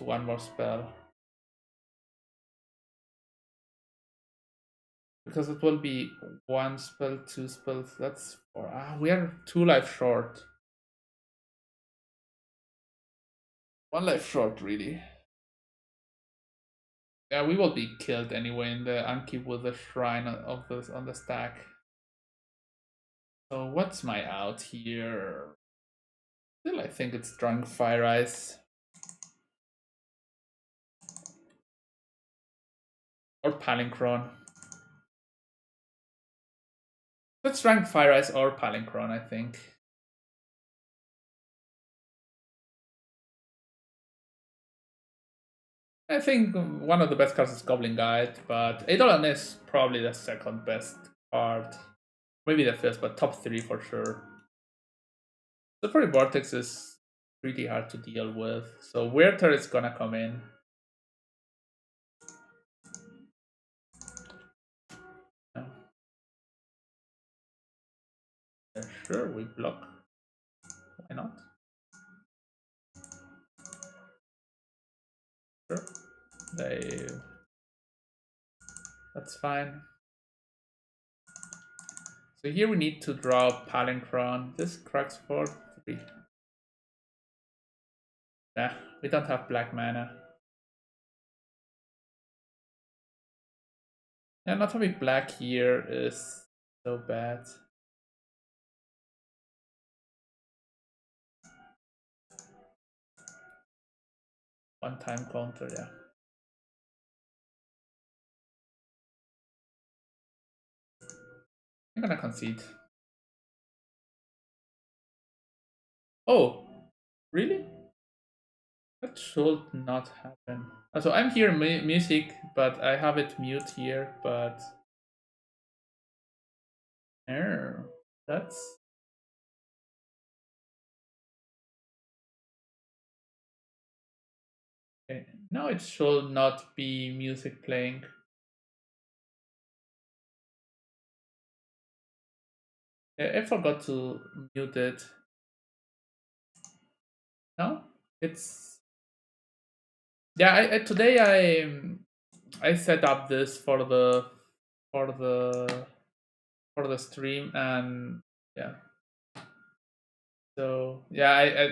one more spell. Because it will be 1 spell, 2 spells. That's 4. We are 2 life short. 1 life short, really. Yeah, we will be killed anyway in the Upkeep with the Shrine of this on the stack. So what's my out here? Still, I think it's Drunk Fire Ice. Or Palinchron. Let's rank Fire Ice or Palinchron, I think. I think one of the best cards is Goblin Guide, but Eidolon is probably the second best card. Maybe the first, but top 3 for sure. The Furry Vortex is pretty hard to deal with, so Werther is gonna come in. Yeah, sure, we block. Why not? Sure. That's fine. So here we need to draw Palinchron. This cracks for 3. Nah, we don't have black mana. Yeah, not having black here is so bad. One-time counter, yeah. I'm gonna concede. Oh, really? That should not happen. So I'm here music, but I have it mute here, but that's okay. Now it should not be music playing. I forgot to mute it. No, it's yeah. Today I set up this for the for the for the stream, and yeah. So yeah,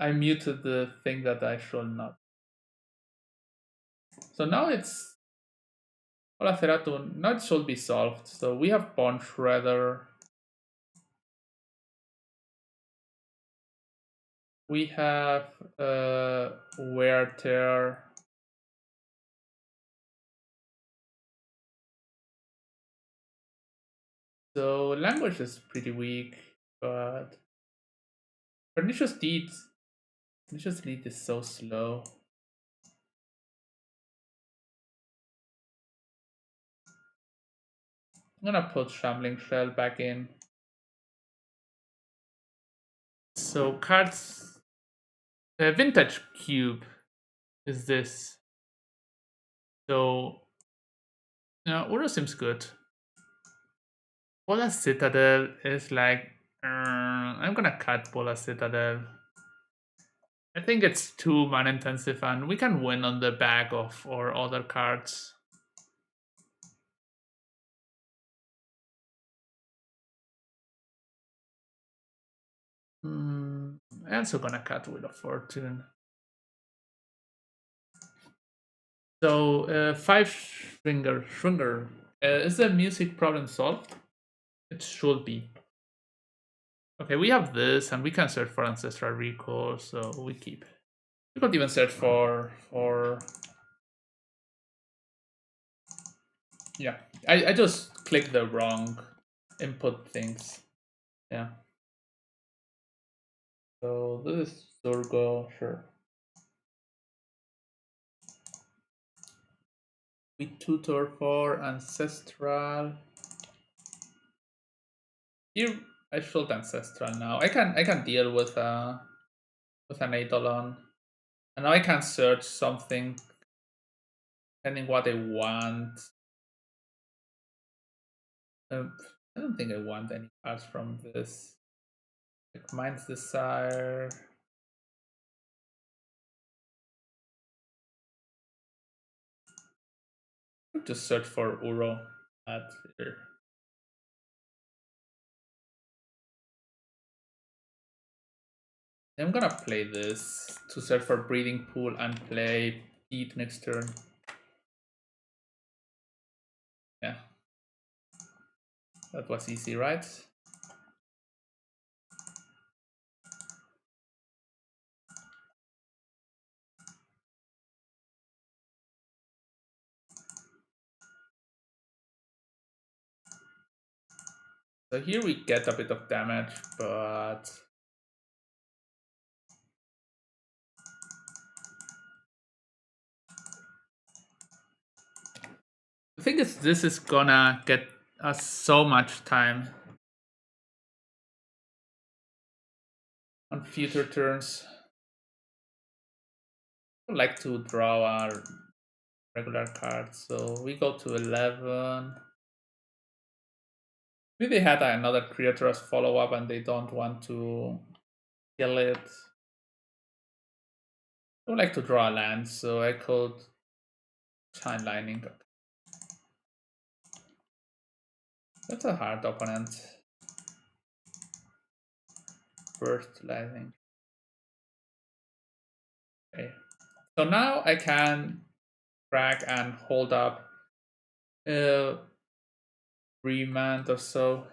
I muted the thing that I should not. So now it's Olaferatu. Now it should be solved. So we have Bone Shredder. We have Wear Tear. So language is pretty weak, but Pernicious Deed. Pernicious Deed is so slow. I'm gonna put Shambling Shell back in. So cards. Vintage Cube is this. So Uro seems good. Bola Citadel is like I'm gonna cut Bola Citadel. I think it's too mana intensive and we can win on the back of our other cards. I'm also gonna cut Wheel of Fortune. So 5 Shringer. Is the music problem solved? It should be. Okay, we have this and we can search for Ancestral Recall, so we keep. We could even search for yeah. I just clicked the wrong input things. Yeah. So this is Zurgo, sure. We tutor for Ancestral. Here I should Ancestral now. I can deal with an Eidolon. And now I can search something depending what I want. I don't think I want any cards from this. Like Mind's Desire. Just search for Uro at here. I'm gonna play this to search for Breeding Pool and play Eat next turn. Yeah. That was easy, right? So here we get a bit of damage, but the thing is this is gonna get us so much time on future turns. I would like to draw our regular cards, so we go to 11. Maybe they had another creature as follow-up and they don't want to kill it. I would like to draw a land, so I could Shine Lightning. That's a hard opponent. Burst Lightning. Okay. So now I can crack and hold up Remand or so.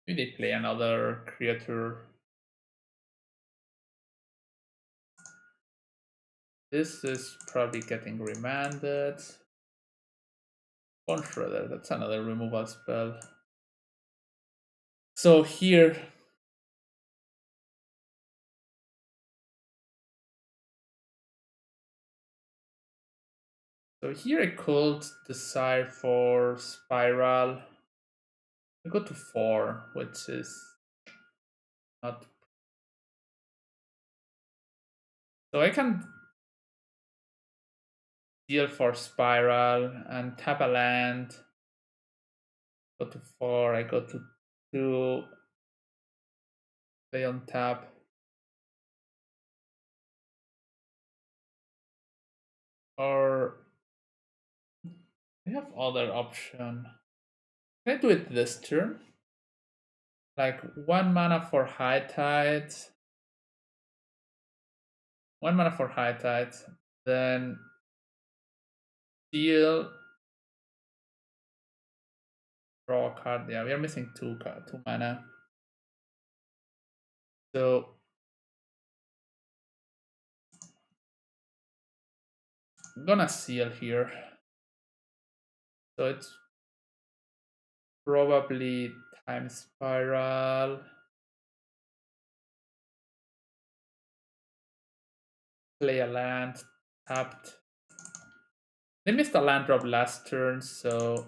Maybe they play another creature. This is probably getting remanded. Bone Shredder, that's another removal spell. So here, I could decide for Spiral. I go to 4, which is not. So I can deal for Spiral and tap a land. Go to 4, I go to 2, play on tap. Or I have other option. Can I do it this turn? Like 1 mana for High Tide. 1 mana for High Tide. Then deal. Draw a card. Yeah, we are missing 2 mana. So I'm gonna seal here. So it's probably Time Spiral. Play a land, tapped. They missed a land drop last turn, so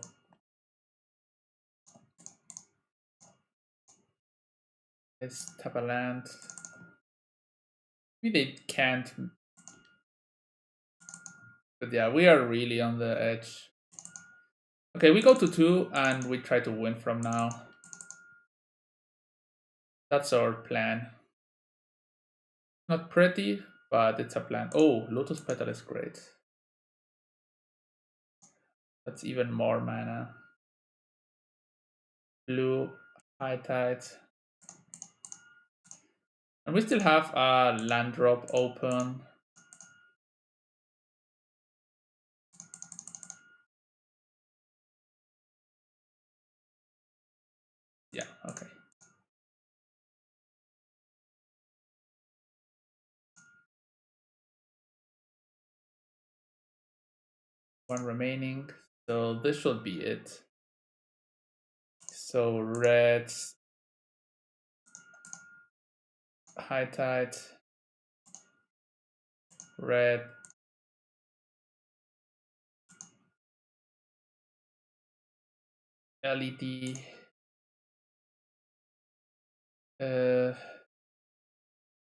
let's tap a land. Maybe they can't. But yeah, we are really on the edge. Okay, we go to 2 and we try to win from now. That's our plan. Not pretty, but it's a plan. Oh, Lotus Petal is great. That's even more mana. Blue, High Tide. And we still have a land drop open. Yeah, okay. One remaining. So this should be it. So red, High Tide, red, LED. I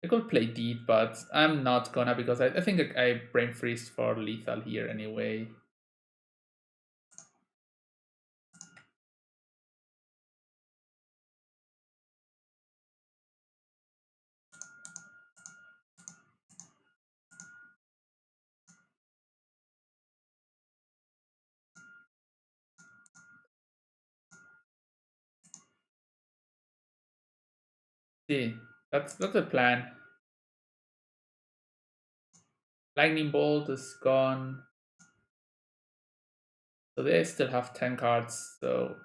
could play Deep, but I'm not gonna because I think I brain freeze for lethal here anyway. See, that's the plan. Lightning Bolt is gone. So they still have 10 cards, so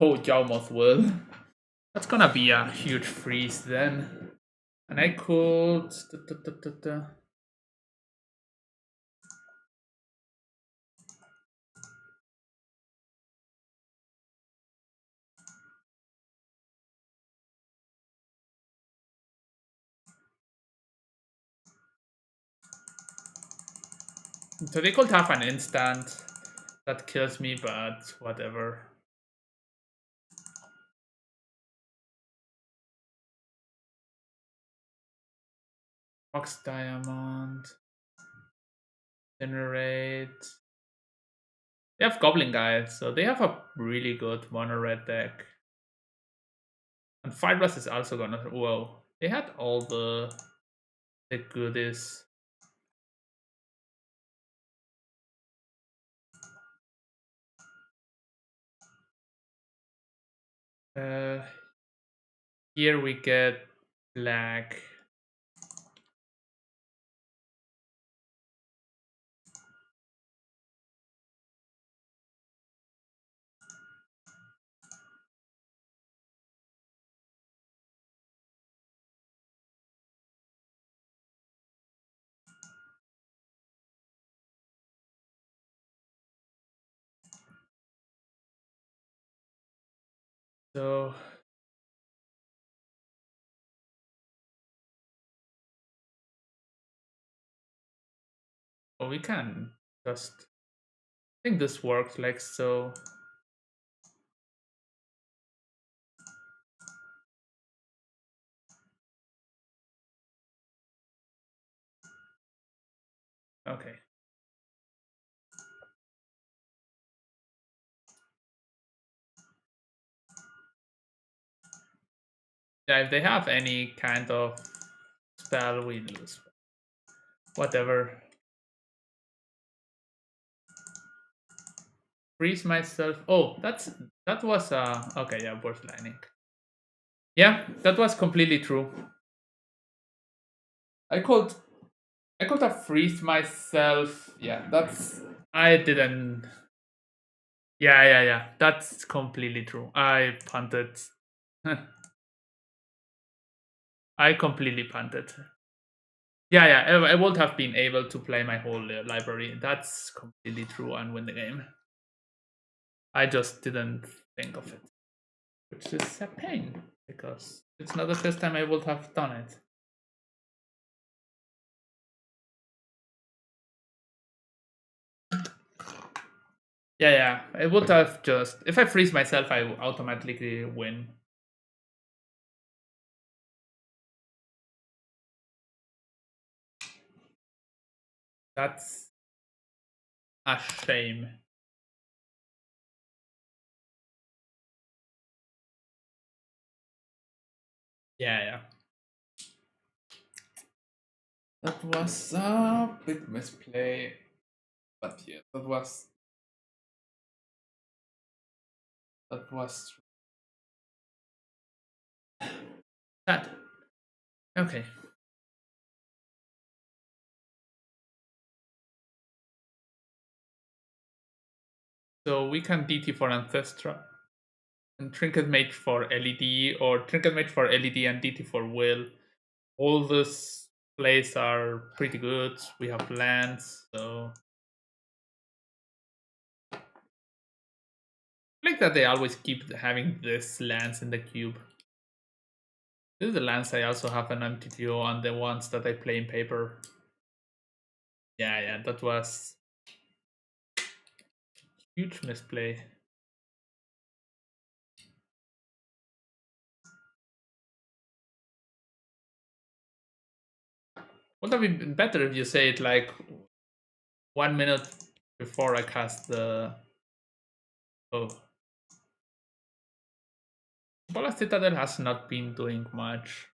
oh, Jaumoth will. That's gonna be a huge freeze then. And I could so they could have an instant that kills me, but whatever. Fox Diamond. Generate. They have Goblin Guys, so they have a really good mono red deck. And Fire Blast is also gonna. Whoa. They had all the goodies. Here we get black. So we can just. I think this works like so. Okay. Yeah, if they have any kind of spell, we lose. Whatever. Freeze myself. Oh, that was okay, yeah, Burst Lightning. Yeah, that was completely true. I could have freeze myself. Yeah, that's I didn't. Yeah. That's completely true. I punted. I completely punted. Yeah. I would have been able to play my whole library. That's completely true and win the game. I just didn't think of it, which is a pain because it's not the first time I would have done it. Yeah, yeah. I would have just if I freeze myself, I automatically win. That's a shame. Yeah, yeah. That was a big misplay, but yeah, that was that. Okay, so we can DT for Ancestra and Trinket Mage for LED, or Trinket Mage for LED and DT for Will. All these plays are pretty good. We have lands, so I like that they always keep having this lands in the cube. This is the lands I also have an MTGO on the ones that I play in paper. Yeah, yeah, that was huge misplay. Would have been better if you say it like 1 minute before I cast the. Oh, Bola Citadel has not been doing much.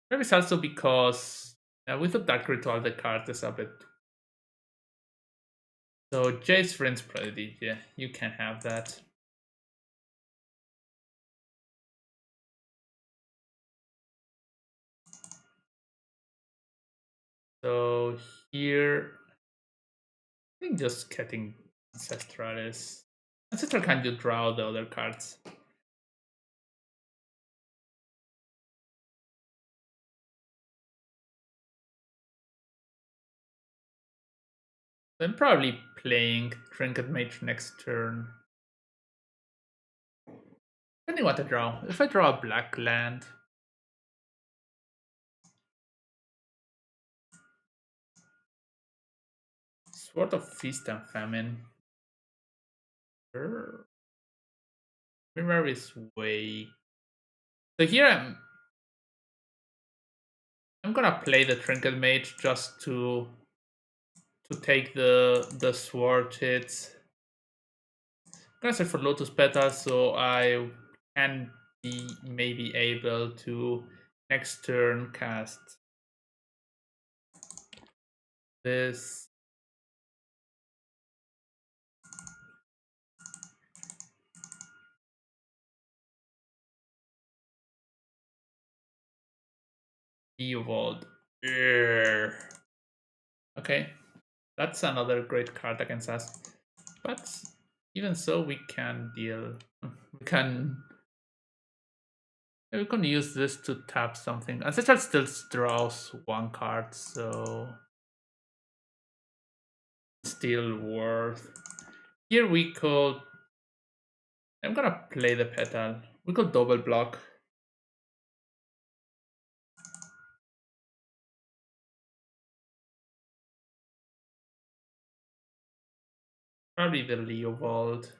Maybe it's also because with the Dark Ritual the card is a bit. So Jace Friends Prodigy, yeah, you can have that. So here, I think just getting Ancestralis. Ancestral can do draw the other cards. Then probably playing Trinket Mage next turn. Depending what I draw. If I draw a black land, Sword of Feast and Famine. Sure. Mirror is way. So here I'm gonna play the Trinket Mage just to take the sword hits. I'm gonna search for Lotus Petals so I can be maybe able to next turn cast this. Evolved. Okay, that's another great card against us. But even so, we can deal. We can. We can use this to tap something. Ancestral still draws one card, so still worth. Here we could. I'm gonna play the petal. We could double block. Probably the Leovold.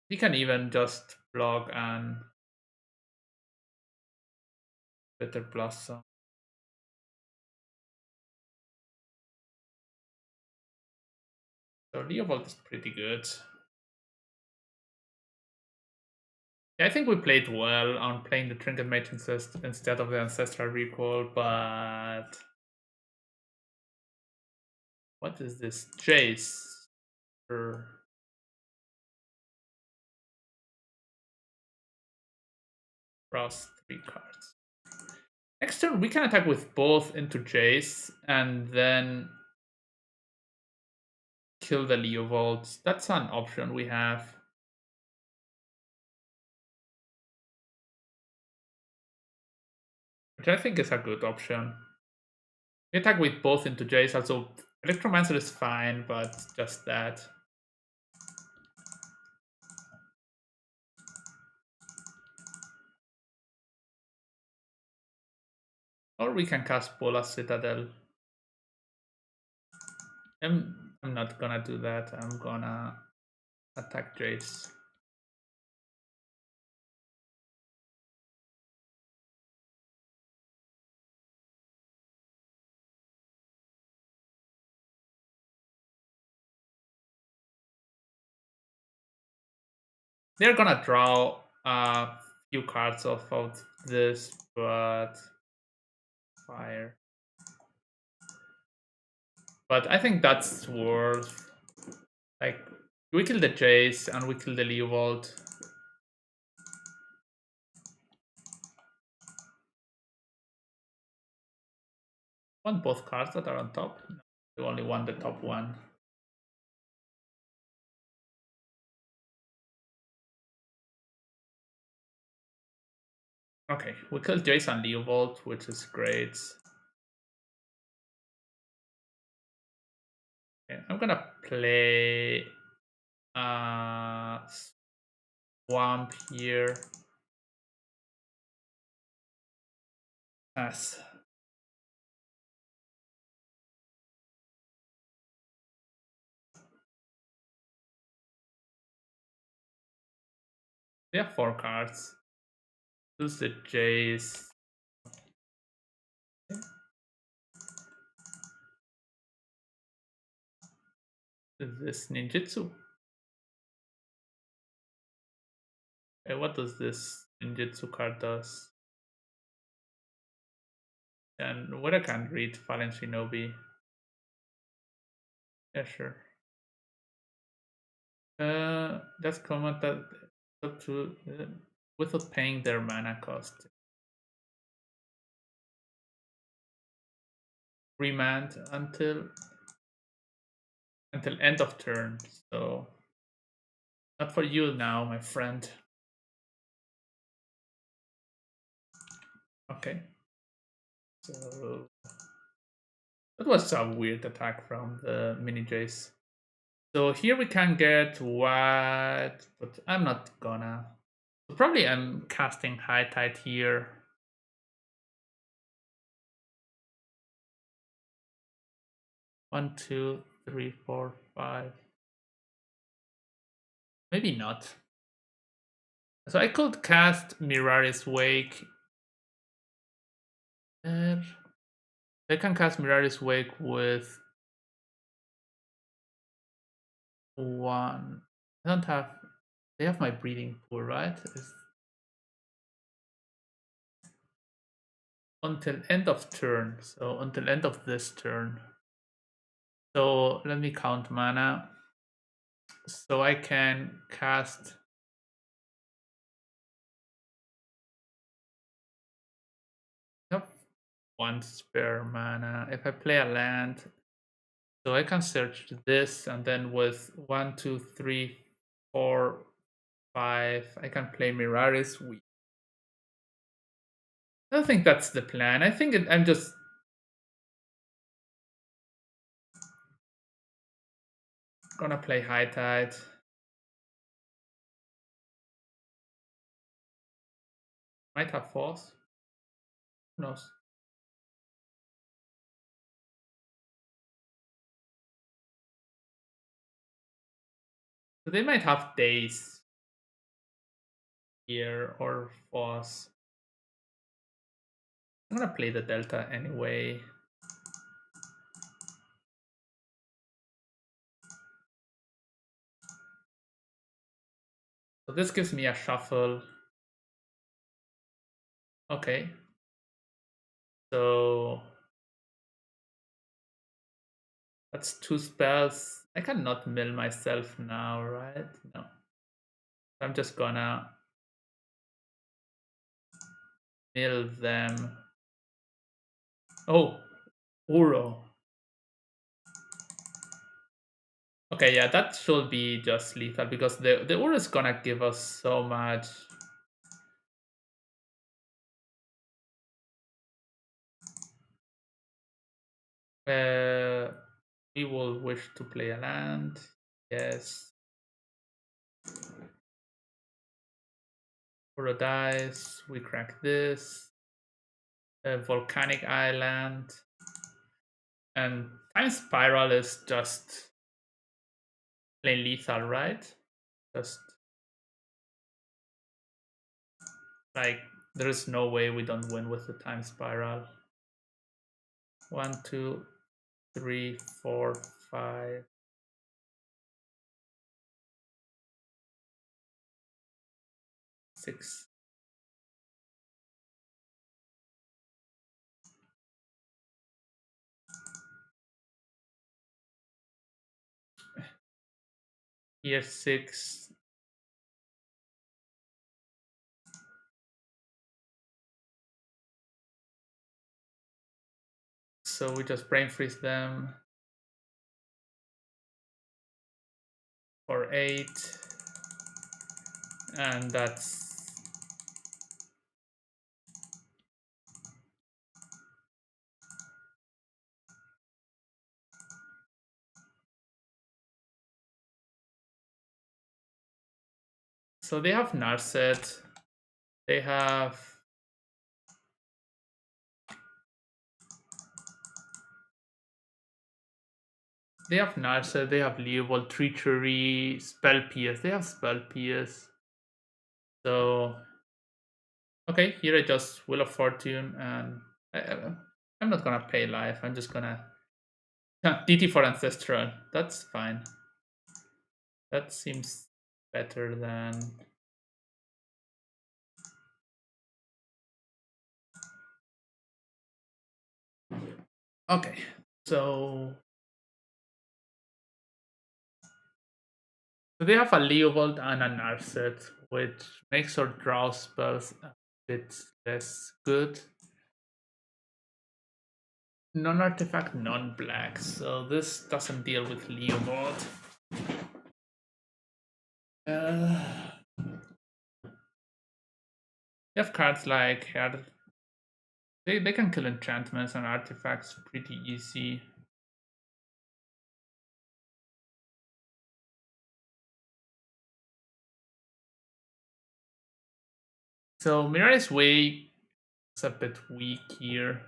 We can even just block and Bitter Blossom. So Leovold is pretty good. Yeah, I think we played well on playing the Trinket Mage instead of the Ancestral Recall, but what is this? Jace. Draws 3 cards. Next turn, we can attack with both into Jace and then kill the Leovolds. That's an option we have. Which I think is a good option. We attack with both into Jace, also Electromancer is fine, but just that. Or we can cast Bola Citadel. I'm not gonna do that. I'm gonna attack Jace. They're gonna draw a few cards off of this, but fire. But I think that's worth. Like, we kill the Jace and we kill the Leovold. Want both cards that are on top? No, you only want the top one. Okay, we killed Jace and Leovold, which is great. Okay, I'm gonna play Swamp here. As they have 4 cards. Use the Jace. This ninjutsu. What does this ninjutsu card does? And what I can't read Fallen Shinobi. Yeah, sure. That's comment that up to without paying their mana cost. Remand until end of turn. So not for you now, my friend. Okay. So that was a weird attack from the mini Jace. So here we can get what, but I'm not gonna. So probably I'm casting High Tide here. One, two, three, four, five. Maybe not. So I could cast Mirari's Wake. I can cast Mirari's Wake with one. I don't have. They have my Breeding Pool, right? Until end of turn. So until end of this turn. So let me count mana. So I can cast. I have 1 spare mana. If I play a land, so I can search this, and then with 1, 2, 3, 4, 5, I can play Mirari's Weak. I don't think that's the plan. I think I'm just gonna play High Tide. Might have Force. Who knows? So they might have Days here or Force. I'm gonna play the Delta anyway. So this gives me a shuffle. Okay. So that's 2 spells. I cannot mill myself now, right? No. I'm just gonna mill them. Oh, Uro. Okay, yeah, that should be just lethal because the Uro is gonna give us so much. We will wish to play a land. Yes. Uro dies. We crack this. a volcanic island, and Time Spiral is just plain lethal, right? Just like there is no way we don't win with the Time Spiral. 1, 2, 3, 4, 5. Six. Here 6. So we just brain freeze them for 8. And that's so they have Narset. They have Narset, they have Leovold, Treachery, Spell PS. They have Spell PS. So okay, here I just Wheel of Fortune, and I'm not gonna pay life. I'm just gonna DT for Ancestral. That's fine. That seems better than. Okay, so they have a Leovold and a Narset, which makes our draw spells a bit less good. Non-artifact, non-black, so this doesn't deal with Leovold. You have cards like they can kill enchantments and artifacts pretty easy. So Mirai's Way is a bit weak here.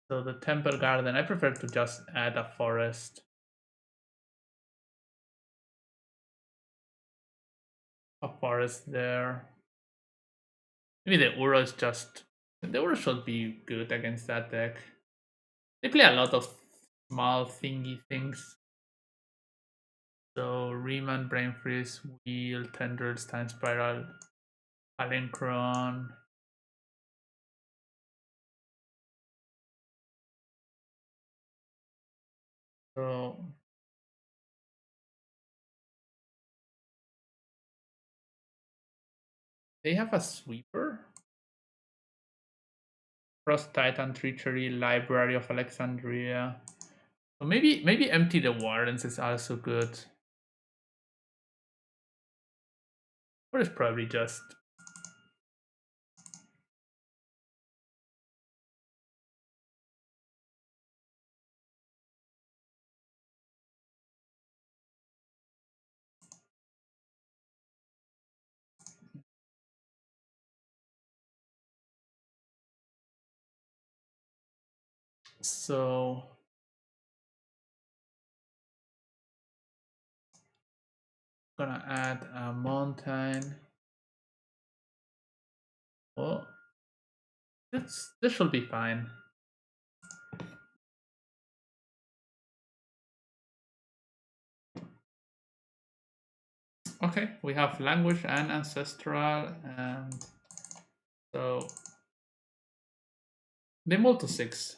So the Temple Garden, I prefer to just add a forest. A forest there. Maybe the Uro is just. The Uro should be good against that deck. They play a lot of small thingy things. So Riemann, Brain Freeze, Wheel, Tendrils, Time Spiral, Palinchron. So they have a sweeper. Frost Titan, Treachery, Library of Alexandria. So maybe Empty the Wardens is also good. Or it's probably just. So gonna add a mountain. Oh, this should be fine. Okay, we have language and ancestral, and so they move to 6.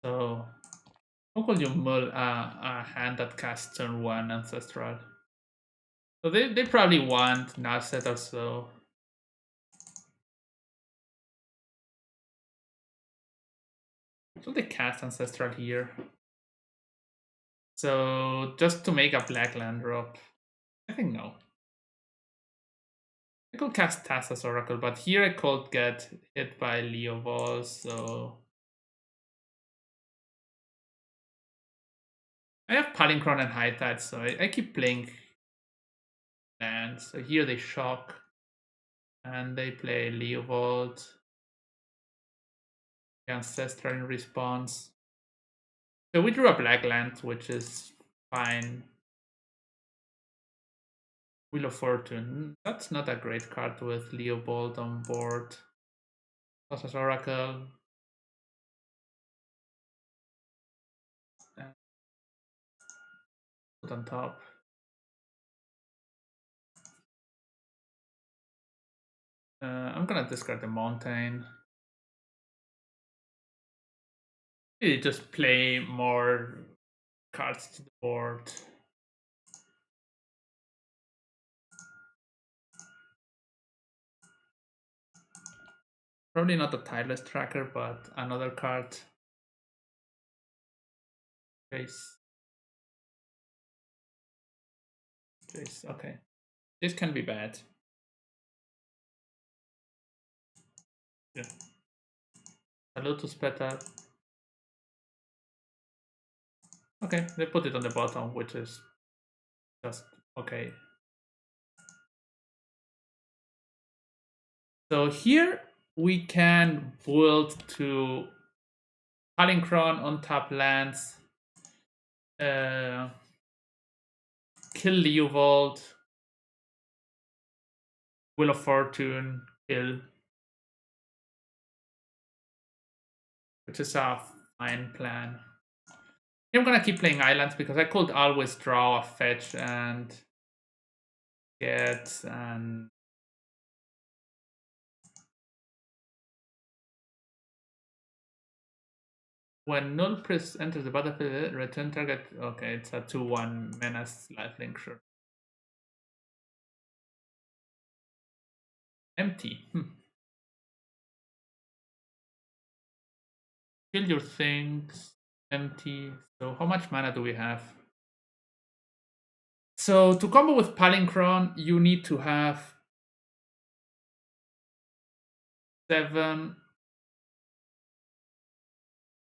So how could you mull a hand that casts turn 1 ancestral? So they probably want Narset or so. So they cast Ancestral here. So just to make a black land drop. I think no. I could cast Thassa's Oracle, but here I could get hit by Leovold, so I have Palinchron and High Tide, so I keep playing lands. So here they shock, and they play Leovold. Ancestral in response. So we drew a black land, which is fine. Wheel of Fortune. That's not a great card with Leovold on board. Thassa's Oracle. Put on top. I'm gonna discard the Mountain. Maybe just play more cards to the board. Probably not a Tireless Tracker, but another card. Jace. Jace, okay. This can be bad. Yeah. A Lotus Petal. Okay, they put it on the bottom, which is just okay. So here we can build to Palinchron on top lands, kill Leovold, Wheel of Fortune, kill, which is a fine plan. I'm gonna keep playing islands because I could always draw a fetch and get and when null priest enters the battlefield, return target. Okay, it's a 2/1 menace lifelink, sure. Empty. Kill your things. Empty. So how much mana do we have? So to combo with Palinchron, you need to have 7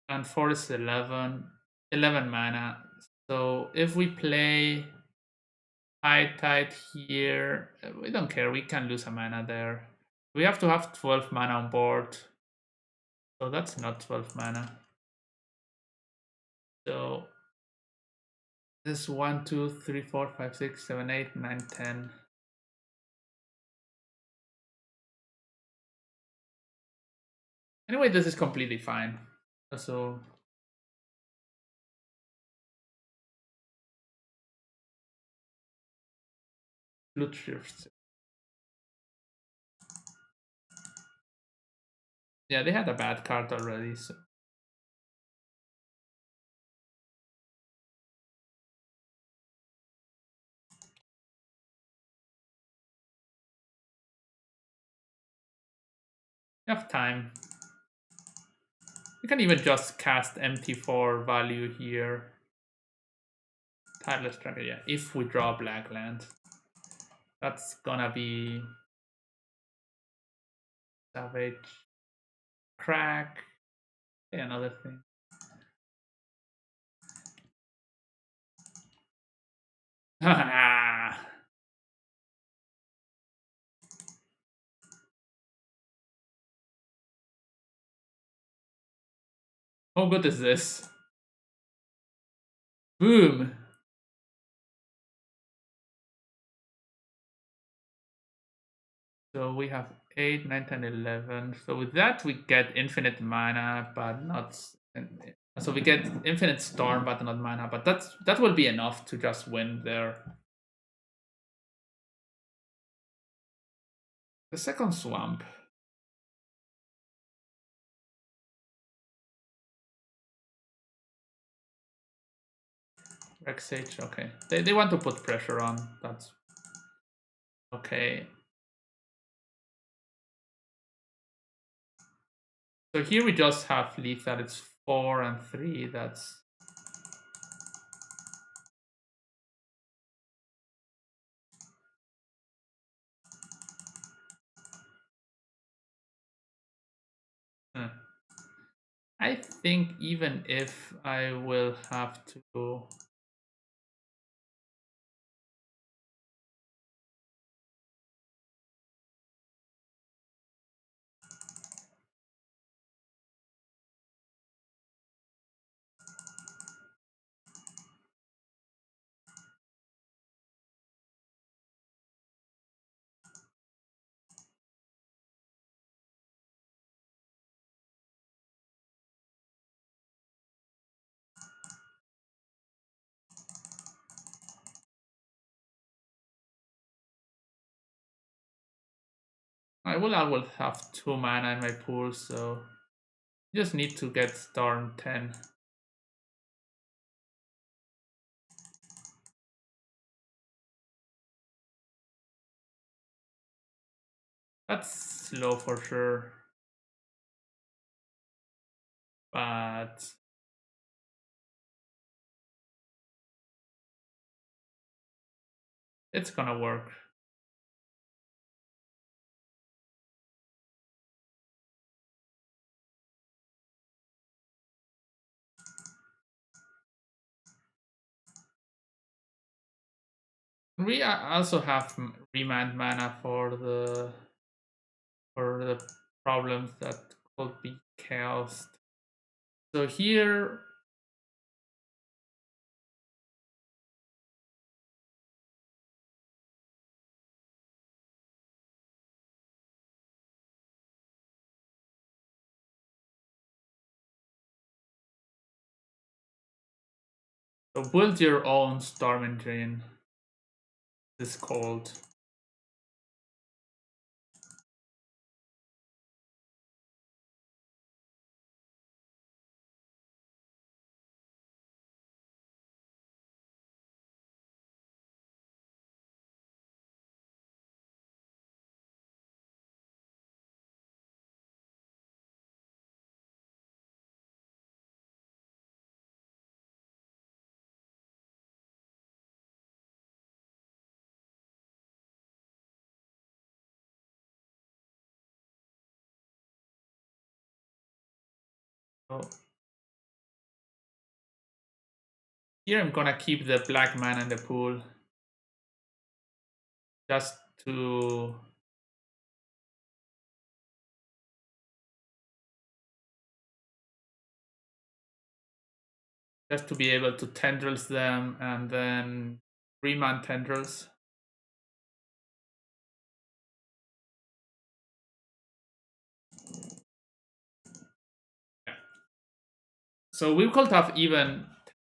and 4 is 11. 11 mana. So if we play High Tide here, we don't care. We can lose a mana there. We have to have 12 mana on board. So that's not 12 mana. So this is 1, 2, 3, 4, 5, 6, 7, 8, 9, 10. Anyway, this is completely fine. So Loot Shifts. Yeah, they had a bad card already, so. You have time. You can even just cast MT4 value here. Tireless Tracker, yeah. If we draw black land, that's gonna be Savage Crack. Okay, another thing. How good is this? Boom! So we have 8, 9, 10, 11. So with that, we get infinite mana, but not. So we get infinite storm, but not mana. But that will be enough to just win there. The second swamp. Rex Sage, okay. They want to put pressure on. That's okay. So here we just have lethal. It's 4 and 3. That's I think even if I will have to I will always have 2 mana in my pool, so just need to get Storm 10. That's slow for sure. But it's gonna work. We also have remand mana for the problems that could be chaos. So here so build your own Storm Engine. This called. So here I'm gonna keep the black mana in the pool just to be able to tendrils them and then remand tendrils. So we could have even